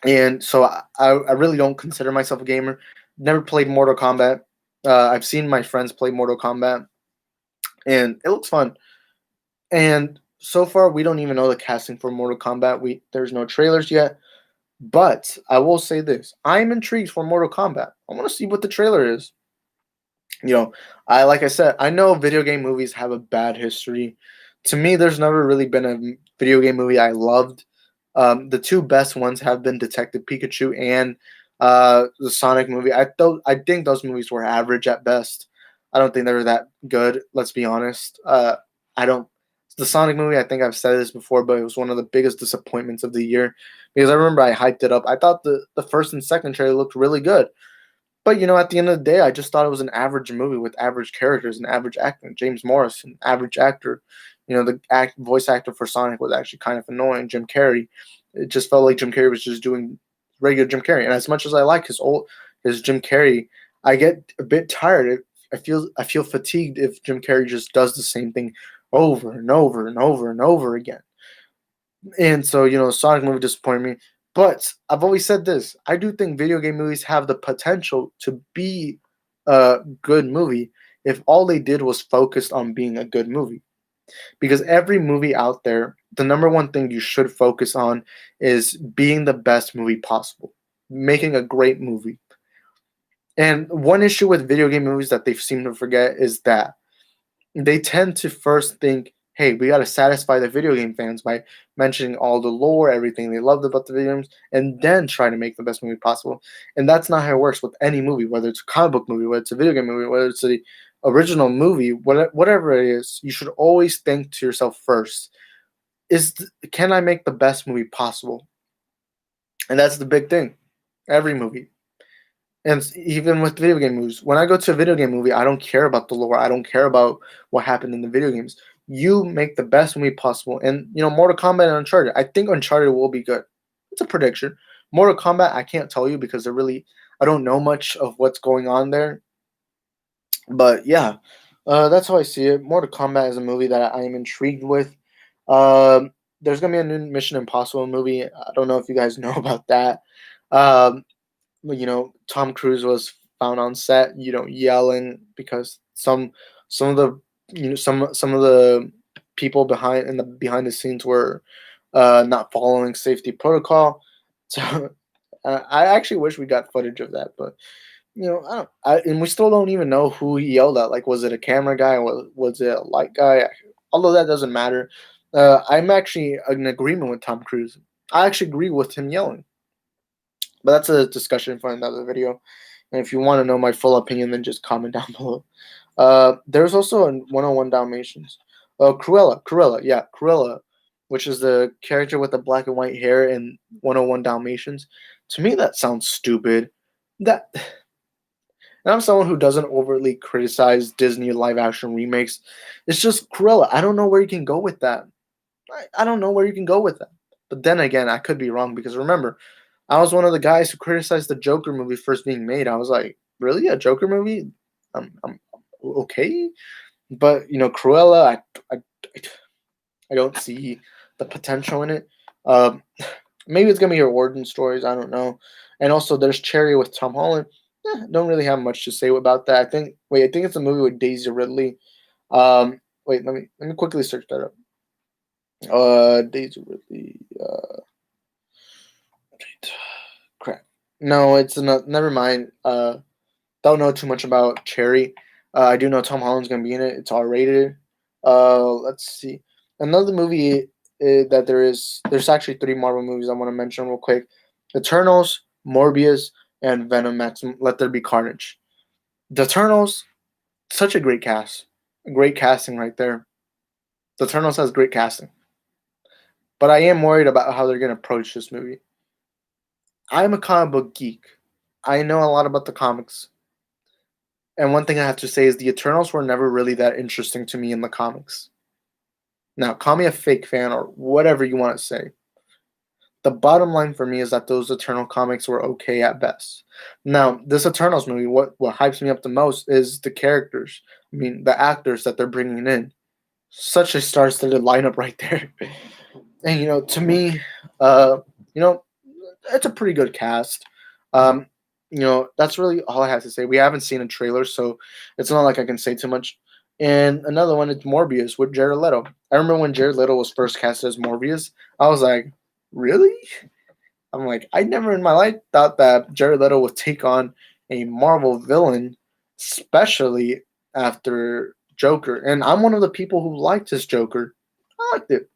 And so I really don't consider myself a gamer. Never played Mortal Kombat. I've seen my friends play Mortal Kombat, and it looks fun. And so far, we don't even know the casting for Mortal Kombat. There's no trailers yet. But I will say this: I'm intrigued for Mortal Kombat. I want to see what the trailer is. You know, like I said, I know video game movies have a bad history. To me, there's never really been a video game movie I loved. The two best ones have been Detective Pikachu and the Sonic movie. I think those movies were average at best. I don't think they were that good. Let's be honest. I don't. The Sonic movie, I think I've said this before, but it was one of the biggest disappointments of the year because I remember I hyped it up. I thought the first and second trailer looked really good. But at the end of the day, I just thought it was an average movie with average characters and average acting. James Morris, an average actor. The voice actor for Sonic was actually kind of annoying. Jim Carrey, it just felt like Jim Carrey was just doing regular Jim Carrey. And as much as I like his Jim Carrey, I get a bit tired. I feel fatigued if Jim Carrey just does the same thing over and over and over and over again. And so, Sonic movie disappointed me. But I've always said this. I do think video game movies have the potential to be a good movie if all they did was focused on being a good movie. Because every movie out there, the number one thing you should focus on is being the best movie possible, making a great movie. And one issue with video game movies that they seem to forget is that they tend to first think, hey, we got to satisfy the video game fans by mentioning all the lore, everything they loved about the video games, and then try to make the best movie possible. And that's not how it works with any movie, whether it's a comic book movie, whether it's a video game movie, whether it's the original movie, whatever it is. You should always think to yourself first, can I make the best movie possible? And that's the big thing. Every movie. And even with video game movies, when I go to a video game movie, I don't care about the lore. I don't care about what happened in the video games. You make the best movie possible. And, Mortal Kombat and Uncharted. I think Uncharted will be good. It's a prediction. Mortal Kombat, I can't tell you because I don't know much of what's going on there. But yeah, that's how I see it. Mortal Kombat is a movie that I am intrigued with. There's going to be a new Mission Impossible movie. I don't know if you guys know about that. Tom Cruise was found on set, yelling because some of the some of the people behind the scenes were not following safety protocol. So I actually wish we got footage of that, but and we still don't even know who he yelled at. Like, was it a camera guy? Was it a light guy? Although that doesn't matter. I'm actually in agreement with Tom Cruise. I actually agree with him yelling. But that's a discussion for another video. And if you want to know my full opinion, then just comment down below. There's also a 101 Dalmatians. Cruella, which is the character with the black and white hair in 101 Dalmatians. To me, that sounds stupid. And I'm someone who doesn't overtly criticize Disney live action remakes. It's just Cruella. I don't know where you can go with that. I don't know where you can go with that. But then again, I could be wrong because remember, I was one of the guys who criticized the Joker movie first being made. I was like, really? A Joker movie? I'm okay. But, Cruella, I don't see the potential in it. Maybe it's going to be her origin stories. I don't know. And also, there's Cherry with Tom Holland. Don't really have much to say about that. I think it's a movie with Daisy Ridley. Let me quickly search that up. Daisy Ridley. Crap. No, it's not. Never mind. Don't know too much about Cherry. I do know Tom Holland's gonna be in it. It's R-rated. Let's see. Another movie that there's actually 3 Marvel movies I want to mention real quick: Eternals, Morbius, and Venom X. Let There Be Carnage. The Eternals, such a great cast, great casting right there. The Eternals has great casting, but I am worried about how they're gonna approach this movie. I'm a comic book geek. I know a lot about the comics. And one thing I have to say is the Eternals were never really that interesting to me in the comics. Now, call me a fake fan or whatever you want to say. The bottom line for me is that those Eternal comics were okay at best. Now, this Eternals movie, what hypes me up the most is the characters. I mean, the actors that they're bringing in. Such a star-studded lineup right there. And, to me, it's a pretty good cast. that's really all I have to say. We haven't seen a trailer, so it's not like I can say too much. And another one is Morbius with Jared Leto. I remember when Jared Leto was first cast as Morbius, I was like, really? I'm like, I never in my life thought that Jared Leto would take on a Marvel villain, especially after Joker. And I'm one of the people who liked his Joker. I liked it.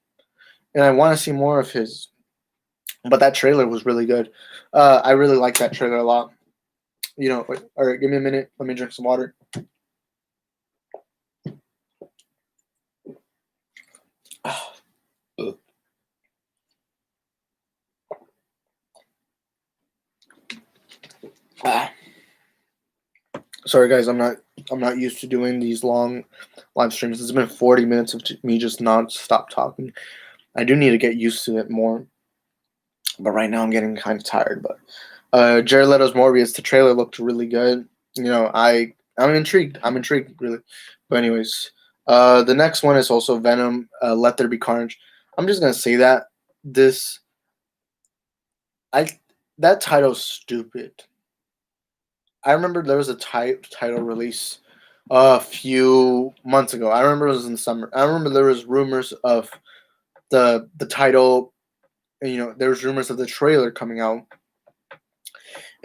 And I want to see more of his. But that trailer was really good. I really like that trailer a lot. Wait, all right, give me a minute. Let me drink some water. Ah. Sorry guys, I'm not used to doing these long live streams. It's been 40 minutes of me just non-stop talking. I do need to get used to it more. But right now I'm getting kind of tired. But Jared Leto's Morbius, the trailer looked really good. I'm intrigued. I'm intrigued really. But anyways, the next one is also Venom. Let There Be Carnage. I'm just gonna say that this I that title's stupid. I remember there was a title release a few months ago. I remember it was in the summer. I remember there was rumors of the title. There was rumors of the trailer coming out,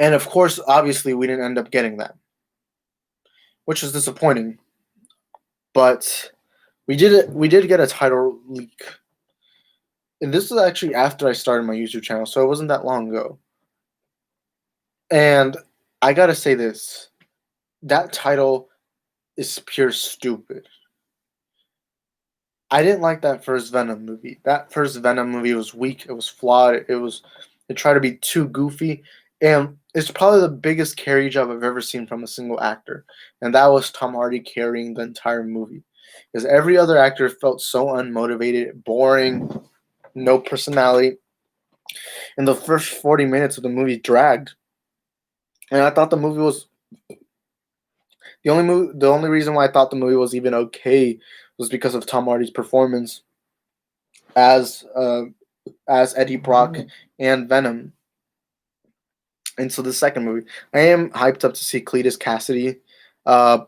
and of course, obviously, we didn't end up getting that, which is disappointing. But we did get a title leak, and this is actually after I started my YouTube channel, so it wasn't that long ago. And I gotta say this: that title is pure stupid. I didn't like that first Venom movie. That first Venom movie was weak. It was flawed. It tried to be too goofy, and it's probably the biggest carry job I've ever seen from a single actor, and that was Tom Hardy carrying the entire movie. Because every other actor felt so unmotivated, boring, no personality, and the first 40 minutes of the movie dragged. And I thought the movie was the only reason why I thought the movie was even okay was because of Tom Hardy's performance as Eddie Brock and Venom. And so the second movie, I am hyped up to see Cletus Cassidy. Uh,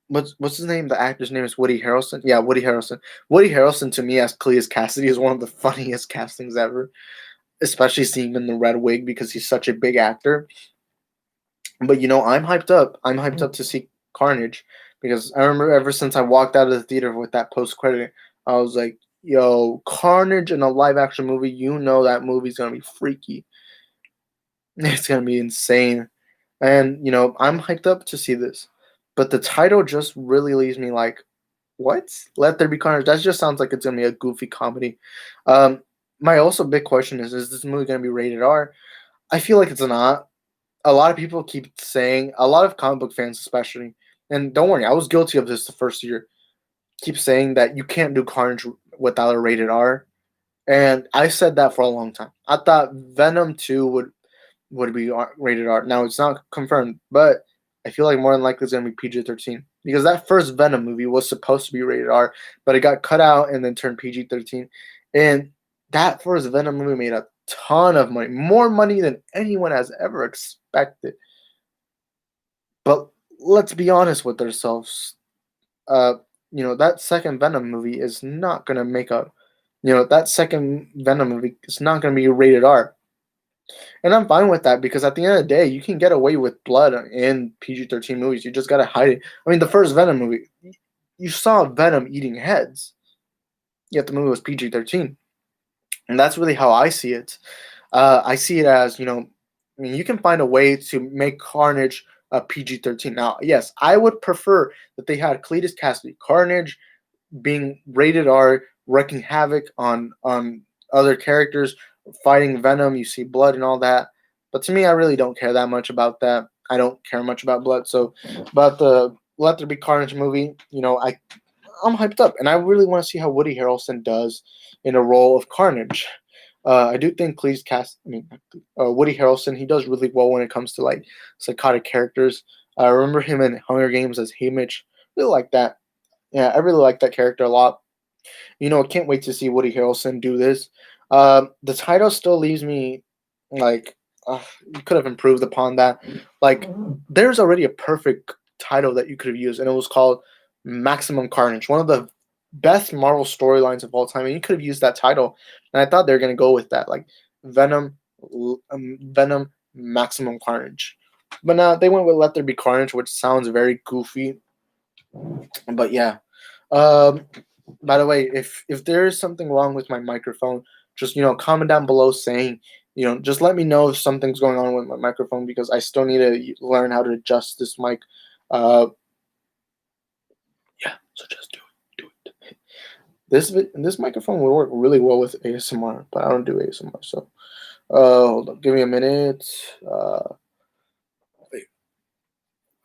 what's his name? The actor's name is Woody Harrelson. Yeah, Woody Harrelson. Woody Harrelson to me as Cletus Cassidy is one of the funniest castings ever, especially seeing him in the red wig because he's such a big actor. But I'm hyped up. I'm hyped up to see Carnage because I remember ever since I walked out of the theater with that post credit, I was like, "Yo, Carnage in a live action movie. That movie's gonna be freaky. It's gonna be insane." And I'm hyped up to see this. But the title just really leaves me like, what? Let There Be Carnage. That just sounds like it's gonna be a goofy comedy. My also big question is this movie gonna be rated R? I feel like it's not. A lot of people keep saying, a lot of comic book fans especially, and don't worry, I was guilty of this the first year, keep saying that you can't do Carnage without a rated R. And I said that for a long time. I thought Venom 2 would be rated R. Now it's not confirmed, but I feel like more than likely it's gonna be PG-13 because that first Venom movie was supposed to be rated R, but it got cut out and then turned PG-13. And that first Venom movie made a ton of money, more money than anyone has ever expected. But let's be honest with ourselves. That second Venom movie is not gonna make a, that second Venom movie is not gonna be rated R. And I'm fine with that because at the end of the day, you can get away with blood in PG-13 movies. You just gotta hide it. I mean, the first Venom movie, you saw Venom eating heads, yet the movie was PG-13, and that's really how I see it. I see it as I mean, you can find a way to make Carnage a PG-13. Now, yes, I would prefer that they had Cletus Cassidy, Carnage, being rated R, wreaking havoc on other characters, fighting Venom. You see blood and all that, but to me, I really don't care that much about that. I don't care much about blood. So, but the Let There Be Carnage movie, I'm hyped up, and I really want to see how Woody Harrelson does in a role of Carnage. I do think Woody Harrelson, he does really well when it comes to like psychotic characters. I remember him in Hunger Games as Haymitch. Really like that. Yeah, I really like that character a lot. I can't wait to see Woody Harrelson do this. The title still leaves me like you could have improved upon that. Like, there's already a perfect title that you could have used, and it was called Maximum Carnage, one of the best Marvel storylines of all time, and you could have used that title. And I thought they were gonna go with that, like Venom, Venom Maximum Carnage. But now they went with Let There Be Carnage, which sounds very goofy. But yeah. Um, by the way, if there is something wrong with my microphone, just comment down below saying, just let me know if something's going on with my microphone because I still need to learn how to adjust this mic. Uh, yeah, so just do it. This microphone will work really well with ASMR, but I don't do ASMR, so hold on, give me a minute. Wait.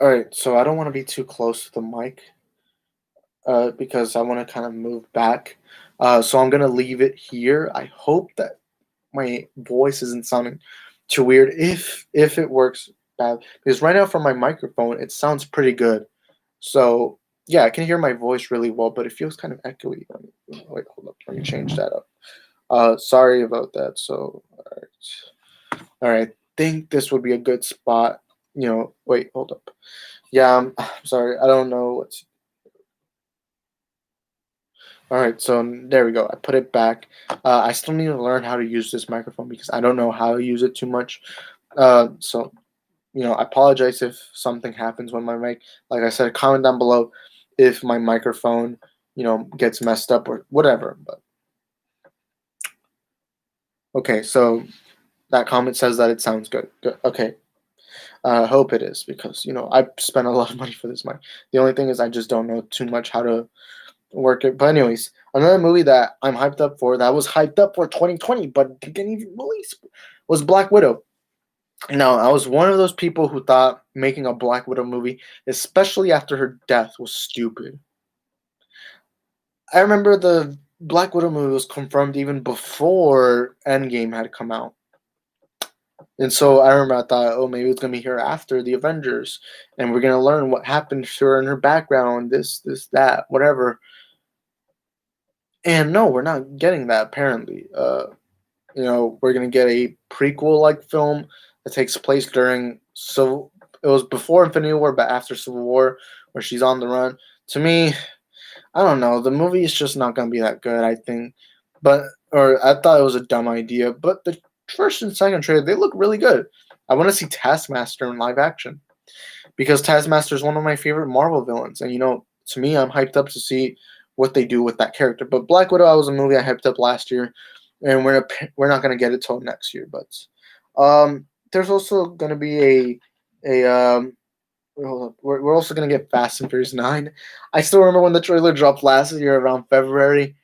All right, so I don't want to be too close to the mic. Because I want to kind of move back. So I'm gonna leave it here. I hope that my voice isn't sounding too weird. If it works bad, because right now from my microphone it sounds pretty good. So yeah, I can hear my voice really well, but it feels kind of echoey. Wait, hold up. Let me change that up. Sorry about that. So all right. Think this would be a good spot. Wait, hold up. Yeah, I'm sorry. I don't know what's All right, so there we go. I put it back. I still need to learn how to use this microphone because I don't know how to use it too much. So I apologize if something happens when my mic. Like I said, comment down below if my microphone, gets messed up or whatever. But okay, so that comment says that it sounds good. Good. Okay. I hope it is because I spent a lot of money for this mic. The only thing is I just don't know too much how to work it. But anyways, another movie that I'm hyped up for, that was hyped up for 2020, but didn't even release, was Black Widow. Now, I was one of those people who thought making a Black Widow movie, especially after her death, was stupid. I remember the Black Widow movie was confirmed even before Endgame had come out. And so I remember I thought, oh, maybe it's gonna be here after the Avengers, and we're gonna learn what happened to her in her background, this, that, whatever. And no, we're not getting that apparently. We're gonna get a prequel like film that takes place during it was before Infinity War, but after Civil War, where she's on the run. To me, I don't know. The movie is just not gonna be that good, I think. Or I thought it was a dumb idea, but the first and second trailer they look really good. I want to see Taskmaster in live action because Taskmaster is one of my favorite Marvel villains, and to me, I'm hyped up to see what they do with that character. But Black Widow was a movie I hyped up last year, and we're not gonna get it till next year. But there's also gonna be a hold up. We're also gonna get Fast and Furious 9. I still remember when the trailer dropped last year around February,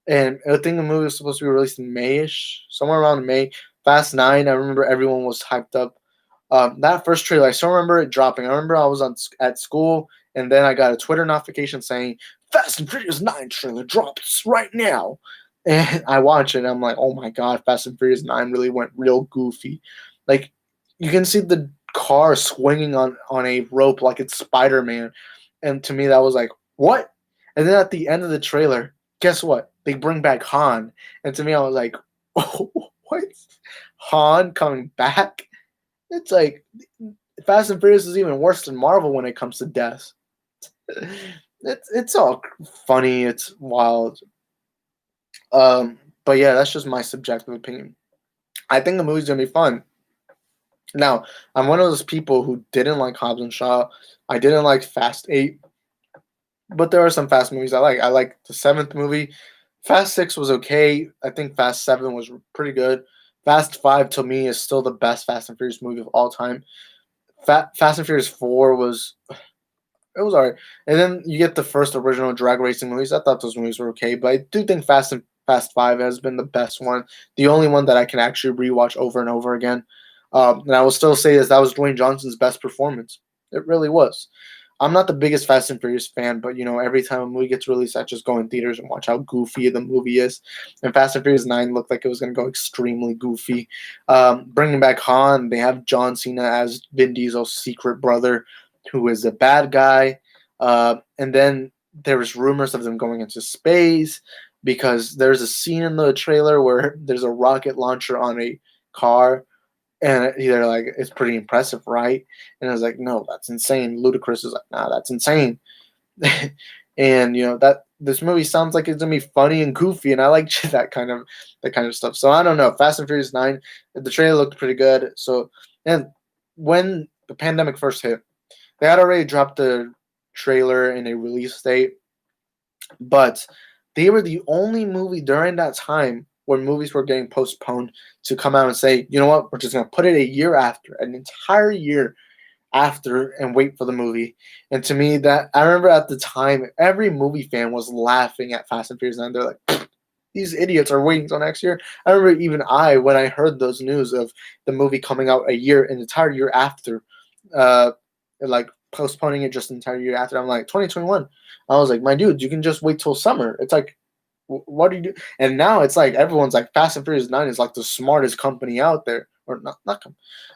and I think the movie was supposed to be released in Mayish, somewhere around May. Fast 9. I remember everyone was hyped up. That first trailer, I still remember it dropping. I remember I was at school, and then I got a Twitter notification saying Fast and Furious 9 trailer drops right now. And I watch it, and I'm like, oh my god, Fast and Furious 9 really went real goofy. Like, you can see the car swinging on a rope like it's Spider-Man. And to me, that was like, what? And then at the end of the trailer, guess what? They bring back Han. And to me, I was like, oh, what? Han coming back? It's like Fast and Furious is even worse than Marvel when it comes to deaths. It's all funny. It's wild. But yeah, that's just my subjective opinion. I think the movie's gonna be fun. Now, I'm one of those people who didn't like Hobbs and Shaw. I didn't like Fast 8, but there are some Fast movies I like. I like the seventh movie. Fast 6 was okay. I think Fast 7 was pretty good. Fast 5 to me is still the best Fast and Furious movie of all time. Fast and Furious 4 was it was alright. And then you get the first original drag racing movies. I thought those movies were okay, but I do think Fast 5 has been the best one. The only one that I can actually rewatch over and over again. And I will still say that was Dwayne Johnson's best performance. It really was. I'm not the biggest Fast and Furious fan, but every time a movie gets released, I just go in theaters and watch how goofy the movie is. And Fast and Furious 9 looked like it was going to go extremely goofy. Bringing back Han, they have John Cena as Vin Diesel's secret brother, who is a bad guy. And then there was rumors of them going into space because there's a scene in the trailer where there's a rocket launcher on a car. And they're like, it's pretty impressive, right? And I was like, no, that's insane. Ludacris is like, nah, that's insane. And that this movie sounds like it's gonna be funny and goofy, and I like that kind of stuff. So I don't know. Fast and Furious 9, the trailer looked pretty good. So, and when the pandemic first hit, they had already dropped the trailer in a release date, but they were the only movie during that time when movies were getting postponed to come out and say, you know what, we're just gonna put it a year after, an entire year after, and wait for the movie. And to me, that I remember at the time, every movie fan was laughing at Fast and Furious 9. They're like, these idiots are waiting till next year. I remember even when I heard those news of the movie coming out an entire year after, uh, like postponing it just an entire year after. I'm like, 2021. I was like, my dude, you can just wait till summer. It's like, what do you do? And now it's like everyone's like, Fast and Furious 9 is like the smartest company out there, or not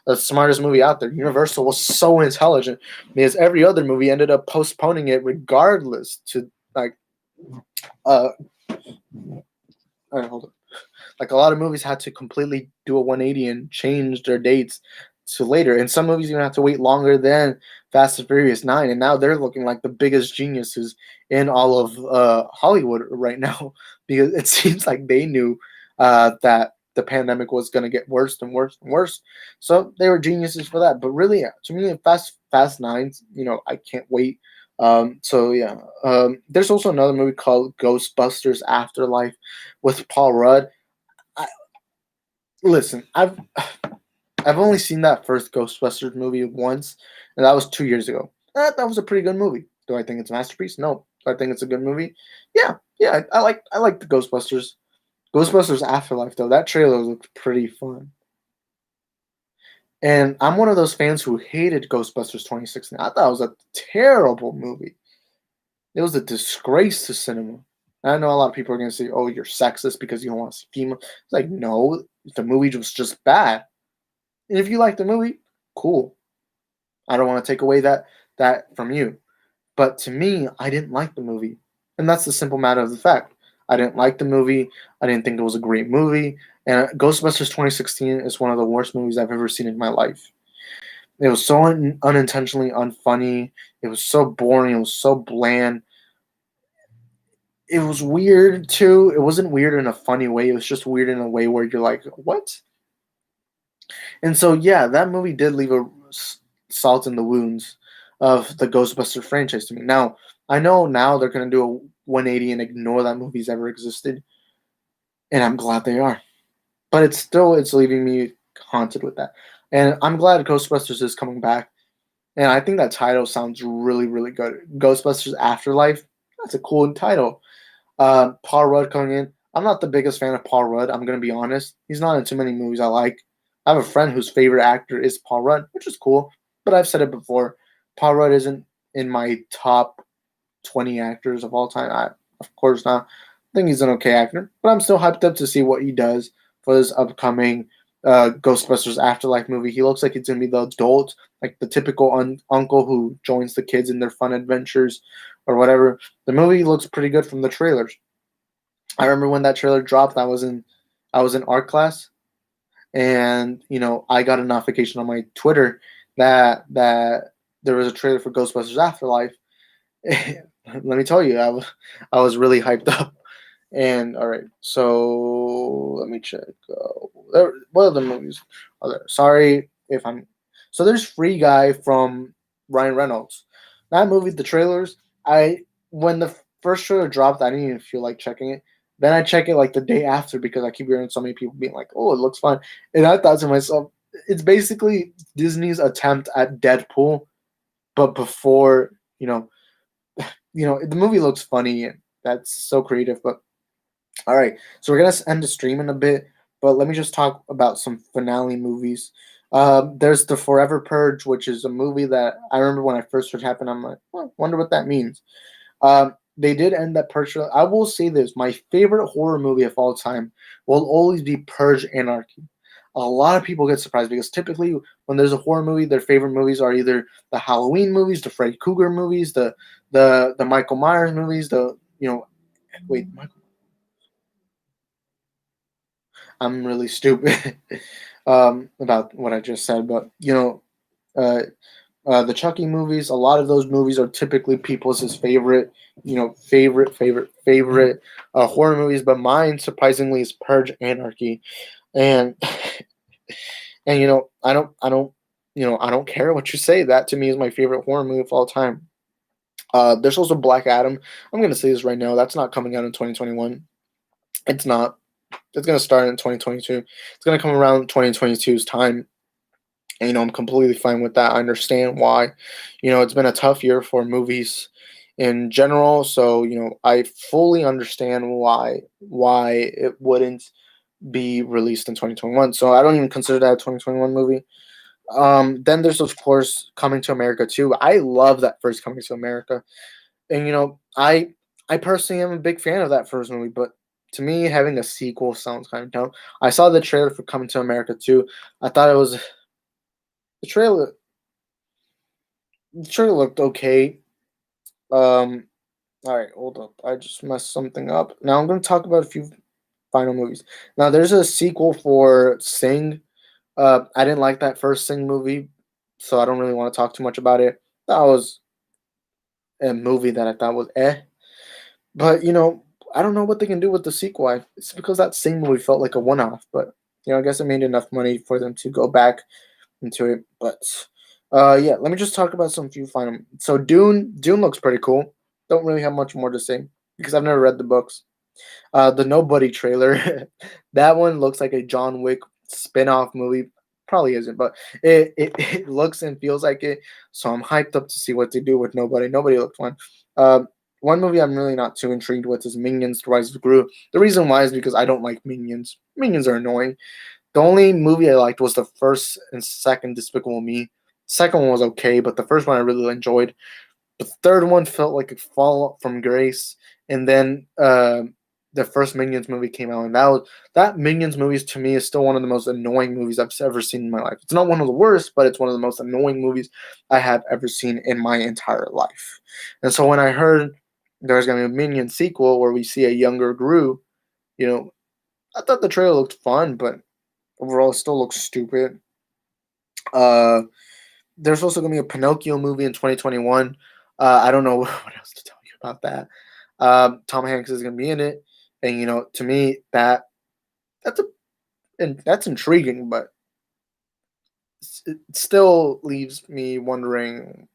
the smartest movie out there. Universal was so intelligent because every other movie ended up postponing it regardless to like uh all right, hold on. Like a lot of movies had to completely do a 180 and change their dates to later. And some movies even have to wait longer than Fast and Furious 9. And now they're looking like the biggest geniuses in all of Hollywood right now because it seems like they knew that the pandemic was going to get worse and worse and worse. So they were geniuses for that. But really, to me, Fast 9, I can't wait. So yeah, there's also another movie called Ghostbusters Afterlife with Paul Rudd. I, listen, I've only seen that first Ghostbusters movie once, and that was 2 years ago. That was a pretty good movie. Do I think it's a masterpiece? No. Do I think it's a good movie? Yeah, yeah. I like the Ghostbusters. Ghostbusters Afterlife though. That trailer looked pretty fun. And I'm one of those fans who hated Ghostbusters 2016. I thought it was a terrible movie. It was a disgrace to cinema. And I know a lot of people are going to say, "Oh, you're sexist because you don't want to see female." It's like, no, the movie was just bad. And if you like the movie, cool. I don't want to take away that from you. But to me, I didn't like the movie. And that's the simple matter of the fact. I didn't like the movie. I didn't think it was a great movie. And Ghostbusters 2016 is one of the worst movies I've ever seen in my life. It was so unintentionally unfunny. It was so boring. It was so bland. It was weird too. It wasn't weird in a funny way. It was just weird in a way where you're like, what? And so, yeah, that movie did leave a salt in the wounds of the Ghostbusters franchise to me. Now, I know now they're going to do a 180 and ignore that movie's ever existed, and I'm glad they are. But it's leaving me haunted with that. And I'm glad Ghostbusters is coming back. And I think that title sounds really, really good. Ghostbusters Afterlife. That's a cool title. Paul Rudd coming in. I'm not the biggest fan of Paul Rudd. I'm gonna be honest. He's not in too many movies I like. I have a friend whose favorite actor is Paul Rudd, which is cool. But I've said it before. Paul Rudd isn't in my top 20 actors of all time. Of course not. I think he's an okay actor, but I'm still hyped up to see what he does for this upcoming Ghostbusters Afterlife movie. He looks like he's gonna be the adult, like the typical uncle who joins the kids in their fun adventures or whatever. The movie looks pretty good from the trailers. I remember when that trailer dropped, I was in art class, and I got a notification on my Twitter that there was a trailer for Ghostbusters Afterlife. Let me tell you, I was really hyped up. And all right, so let me check. What other movies are there? Sorry if I'm. So there's Free Guy from Ryan Reynolds. That movie, the trailers. When the first trailer dropped, I didn't even feel like checking it. Then I check it like the day after because I keep hearing so many people being like, "Oh, it looks fun," and I thought to myself, it's basically Disney's attempt at Deadpool, but before the movie looks funny and that's so creative. But all right, so we're gonna end the stream in a bit, but let me just talk about some finale movies. There's the Forever Purge, which is a movie that I remember when I first heard happen. I'm like, well, wonder what that means. They did end that Purge. I will say this: my favorite horror movie of all time will always be Purge Anarchy. A lot of people get surprised because typically when there's a horror movie, their favorite movies are either the Halloween movies, the Freddy Krueger movies, the Michael Myers movies, Michael. I'm really stupid. about what I just said. But uh, the Chucky movies, a lot of those movies are typically people's favorite, favorite horror movies. But mine, surprisingly, is Purge Anarchy, and I don't care what you say. That to me is my favorite horror movie of all time. There's also Black Adam. I'm gonna say this right now. That's not coming out in 2021. It's not. It's gonna start in 2022. It's gonna come around 2022's time. And, I'm completely fine with that. I understand why. It's been a tough year for movies in general. So, I fully understand why it wouldn't be released in 2021. So I don't even consider that a 2021 movie. Then there's of course Coming to America too. I love that first Coming to America, and I personally am a big fan of that first movie. But to me, having a sequel sounds kind of dumb. I saw the trailer for Coming to America too. I thought it was the trailer. The trailer looked okay. Um, all right, hold up. I just messed something up. Now I'm going to talk about a few final movies. Now there's a sequel for Sing. I didn't like that first Sing movie, so I don't really want to talk too much about it. That was a movie that I thought was eh. But I don't know what they can do with the sequel. It's because that Sing movie felt like a one-off. But I guess it made enough money for them to go back into it. But yeah, let me just talk about some few final. So Dune looks pretty cool. Don't really have much more to say because I've never read the books. The Nobody trailer, that one looks like a John Wick spin-off movie. Probably isn't, but it looks and feels like it. So I'm hyped up to see what they do with Nobody. Nobody looked fun. One movie I'm really not too intrigued with is Minions: The Rise of Gru. The reason why is because I don't like Minions. Minions are annoying. The only movie I liked was the first and second Despicable Me. Second one was okay, but the first one I really enjoyed. The third one felt like a fall from grace, and then the first Minions movie came out, and that Minions movies to me is still one of the most annoying movies I've ever seen in my life. It's not one of the worst, but it's one of the most annoying movies I have ever seen in my entire life. And so when I heard there's going to be a Minion sequel where we see a younger Gru, I thought the trailer looked fun, but overall it still looks stupid. Uh, there's also going to be a Pinocchio movie in 2021. I don't know what else to tell you about that. Tom Hanks is going to be in it, and to me that's a and that's intriguing, but it still leaves me wondering.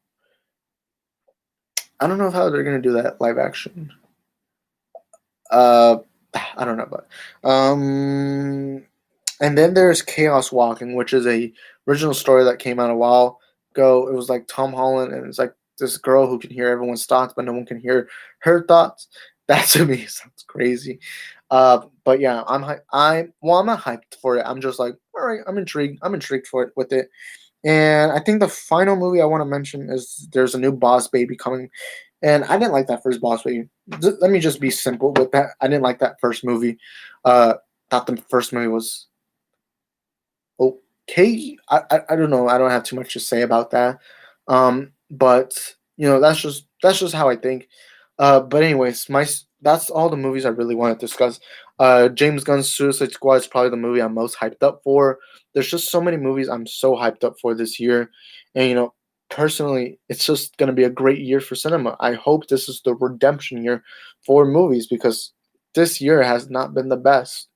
I don't know how they're going to do that live action. Uh, I don't know, but and then there's Chaos Walking, which is a original story that came out a while ago. It was like Tom Holland, and it's like this girl who can hear everyone's thoughts, but no one can hear her thoughts. That to me sounds crazy. But yeah, I'm not hyped for it. I'm just like, all right, I'm intrigued. I'm intrigued for it with it. And I think the final movie I want to mention is there's a new Boss Baby coming, and I didn't like that first Boss Baby. Let me just be simple with that. I didn't like that first movie. Thought the first movie was okay. I don't know. I don't have too much to say about that. But that's just how I think. But anyways, that's all the movies I really want to discuss. James Gunn's Suicide Squad is probably the movie I'm most hyped up for. There's just so many movies I'm so hyped up for this year, and personally, it's just gonna be a great year for cinema. I hope this is the redemption year for movies because this year has not been the best.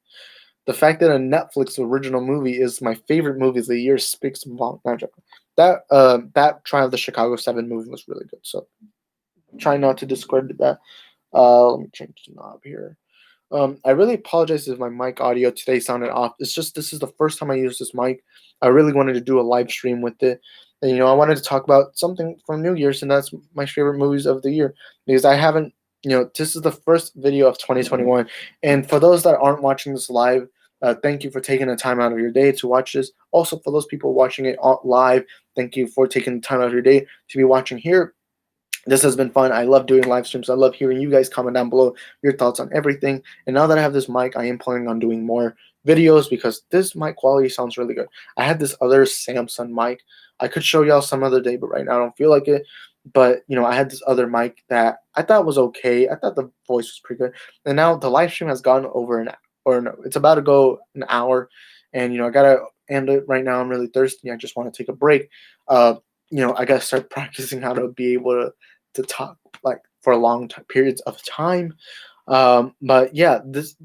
The fact that a Netflix original movie is my favorite movie of the year speaks volumes. No, I'm joking. That Trial of the Chicago 7 movie was really good. So try not to discredit that. Let me change the knob here. I really apologize if my mic audio today sounded off. It's just this is the first time I use this mic. I really wanted to do a live stream with it. And I wanted to talk about something from New Year's, and that's my favorite movies of the year. Because I haven't, this is the first video of 2021. And for those that aren't watching this live, thank you for taking the time out of your day to watch this. Also, for those people watching it live, thank you for taking the time out of your day to be watching here. This has been fun. I love doing live streams. I love hearing you guys comment down below your thoughts on everything. And now that I have this mic, I am planning on doing more videos because this mic quality sounds really good. I had this other Samsung mic. I could show y'all some other day, but right now I don't feel like it. But I had this other mic that I thought was okay. I thought the voice was pretty good. And now the live stream has gone over an or no, it's about to go an hour. And I gotta end it right now. I'm really thirsty. I just want to take a break. I gotta start practicing how to be able to talk like for long periods of time. But yeah, this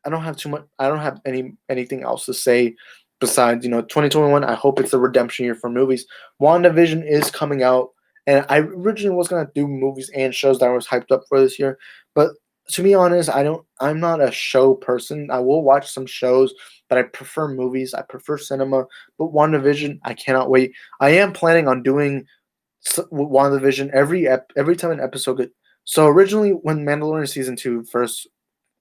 I don't have too much. I don't have anything else to say besides 2021. I hope it's a redemption year for movies. WandaVision is coming out, and I originally was gonna do movies and shows that I was hyped up for this year, but to be honest, I don't. I'm not a show person. I will watch some shows, but I prefer movies. I prefer cinema. But WandaVision, I cannot wait. I am planning on doing WandaVision every time an episode. So originally, when Mandalorian season 2 first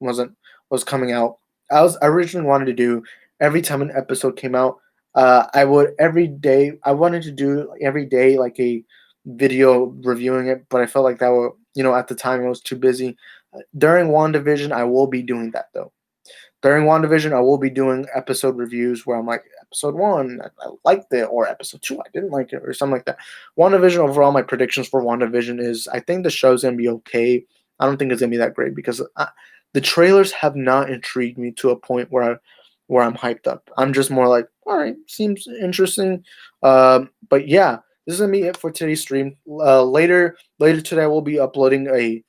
wasn't was coming out, I originally wanted to do every time an episode came out. I would every day. I wanted to do every day like a video reviewing it, but I felt like that would at the time I was too busy. During WandaVision, I will be doing that though. During WandaVision, I will be doing episode reviews where I'm like, episode one, I liked it, or episode two, I didn't like it, or something like that. WandaVision, overall, my predictions for WandaVision is I think the show's going to be okay. I don't think it's going to be that great because the trailers have not intrigued me to a point where I'm hyped up. I'm just more like, all right, seems interesting. But yeah, this is going to be it for today's stream. Later today, I will be uploading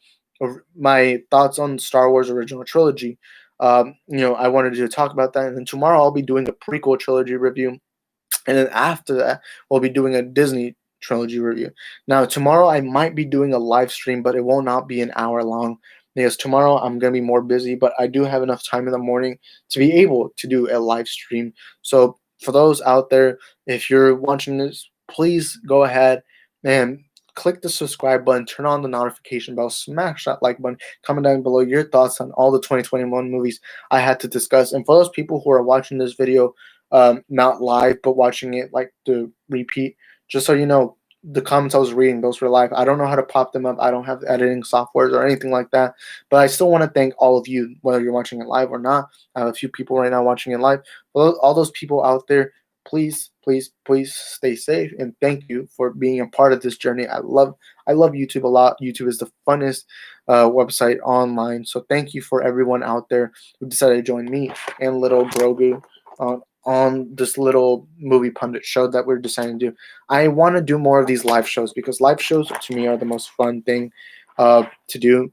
my thoughts on Star Wars original trilogy. I wanted to talk about that, and then tomorrow I'll be doing a prequel trilogy review, and then after that we'll be doing a Disney trilogy review. Now tomorrow I might be doing a live stream, but it will not be an hour long because tomorrow I'm gonna be more busy. But I do have enough time in the morning to be able to do a live stream. So for those out there, if you're watching this, please go ahead and click the subscribe button, turn on the notification bell, smash that like button, comment down below your thoughts on all the 2021 movies I had to discuss. And for those people who are watching this video, not live, but watching it like the repeat, just so you know, the comments I was reading, those were live. I don't know how to pop them up. I don't have editing softwares or anything like that. But I still want to thank all of you, whether you're watching it live or not. I have a few people right now watching it live. For all those people out there, please, please, please stay safe, and thank you for being a part of this journey. I love YouTube a lot. YouTube is the funnest website online. So thank you for everyone out there who decided to join me and little Grogu on this little movie pundit show that we're deciding to do. I want to do more of these live shows because live shows to me are the most fun thing to do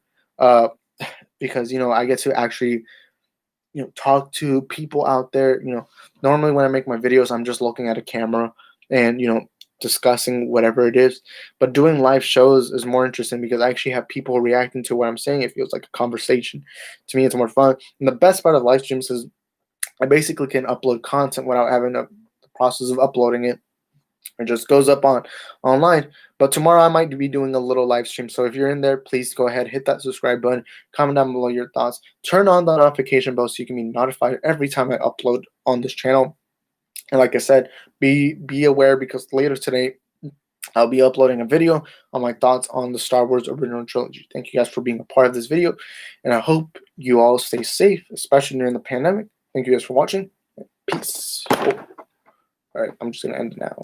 because I get to actually talk to people out there. Normally when I make my videos, I'm just looking at a camera and discussing whatever it is, but doing live shows is more interesting because I actually have people reacting to what I'm saying. It feels like a conversation. To me, it's more fun, and the best part of live streams is I basically can upload content without having the process of uploading it. It just goes up online. But tomorrow I might be doing a little live stream. So if you're in there, please go ahead, hit that subscribe button, comment down below your thoughts, turn on the notification bell so you can be notified every time I upload on this channel. And like I said, be aware because later today I'll be uploading a video on my thoughts on the Star Wars original trilogy. Thank you guys for being a part of this video, and I hope you all stay safe, especially during the pandemic. Thank you guys for watching. Peace. Oh. All right, I'm just going to end it now.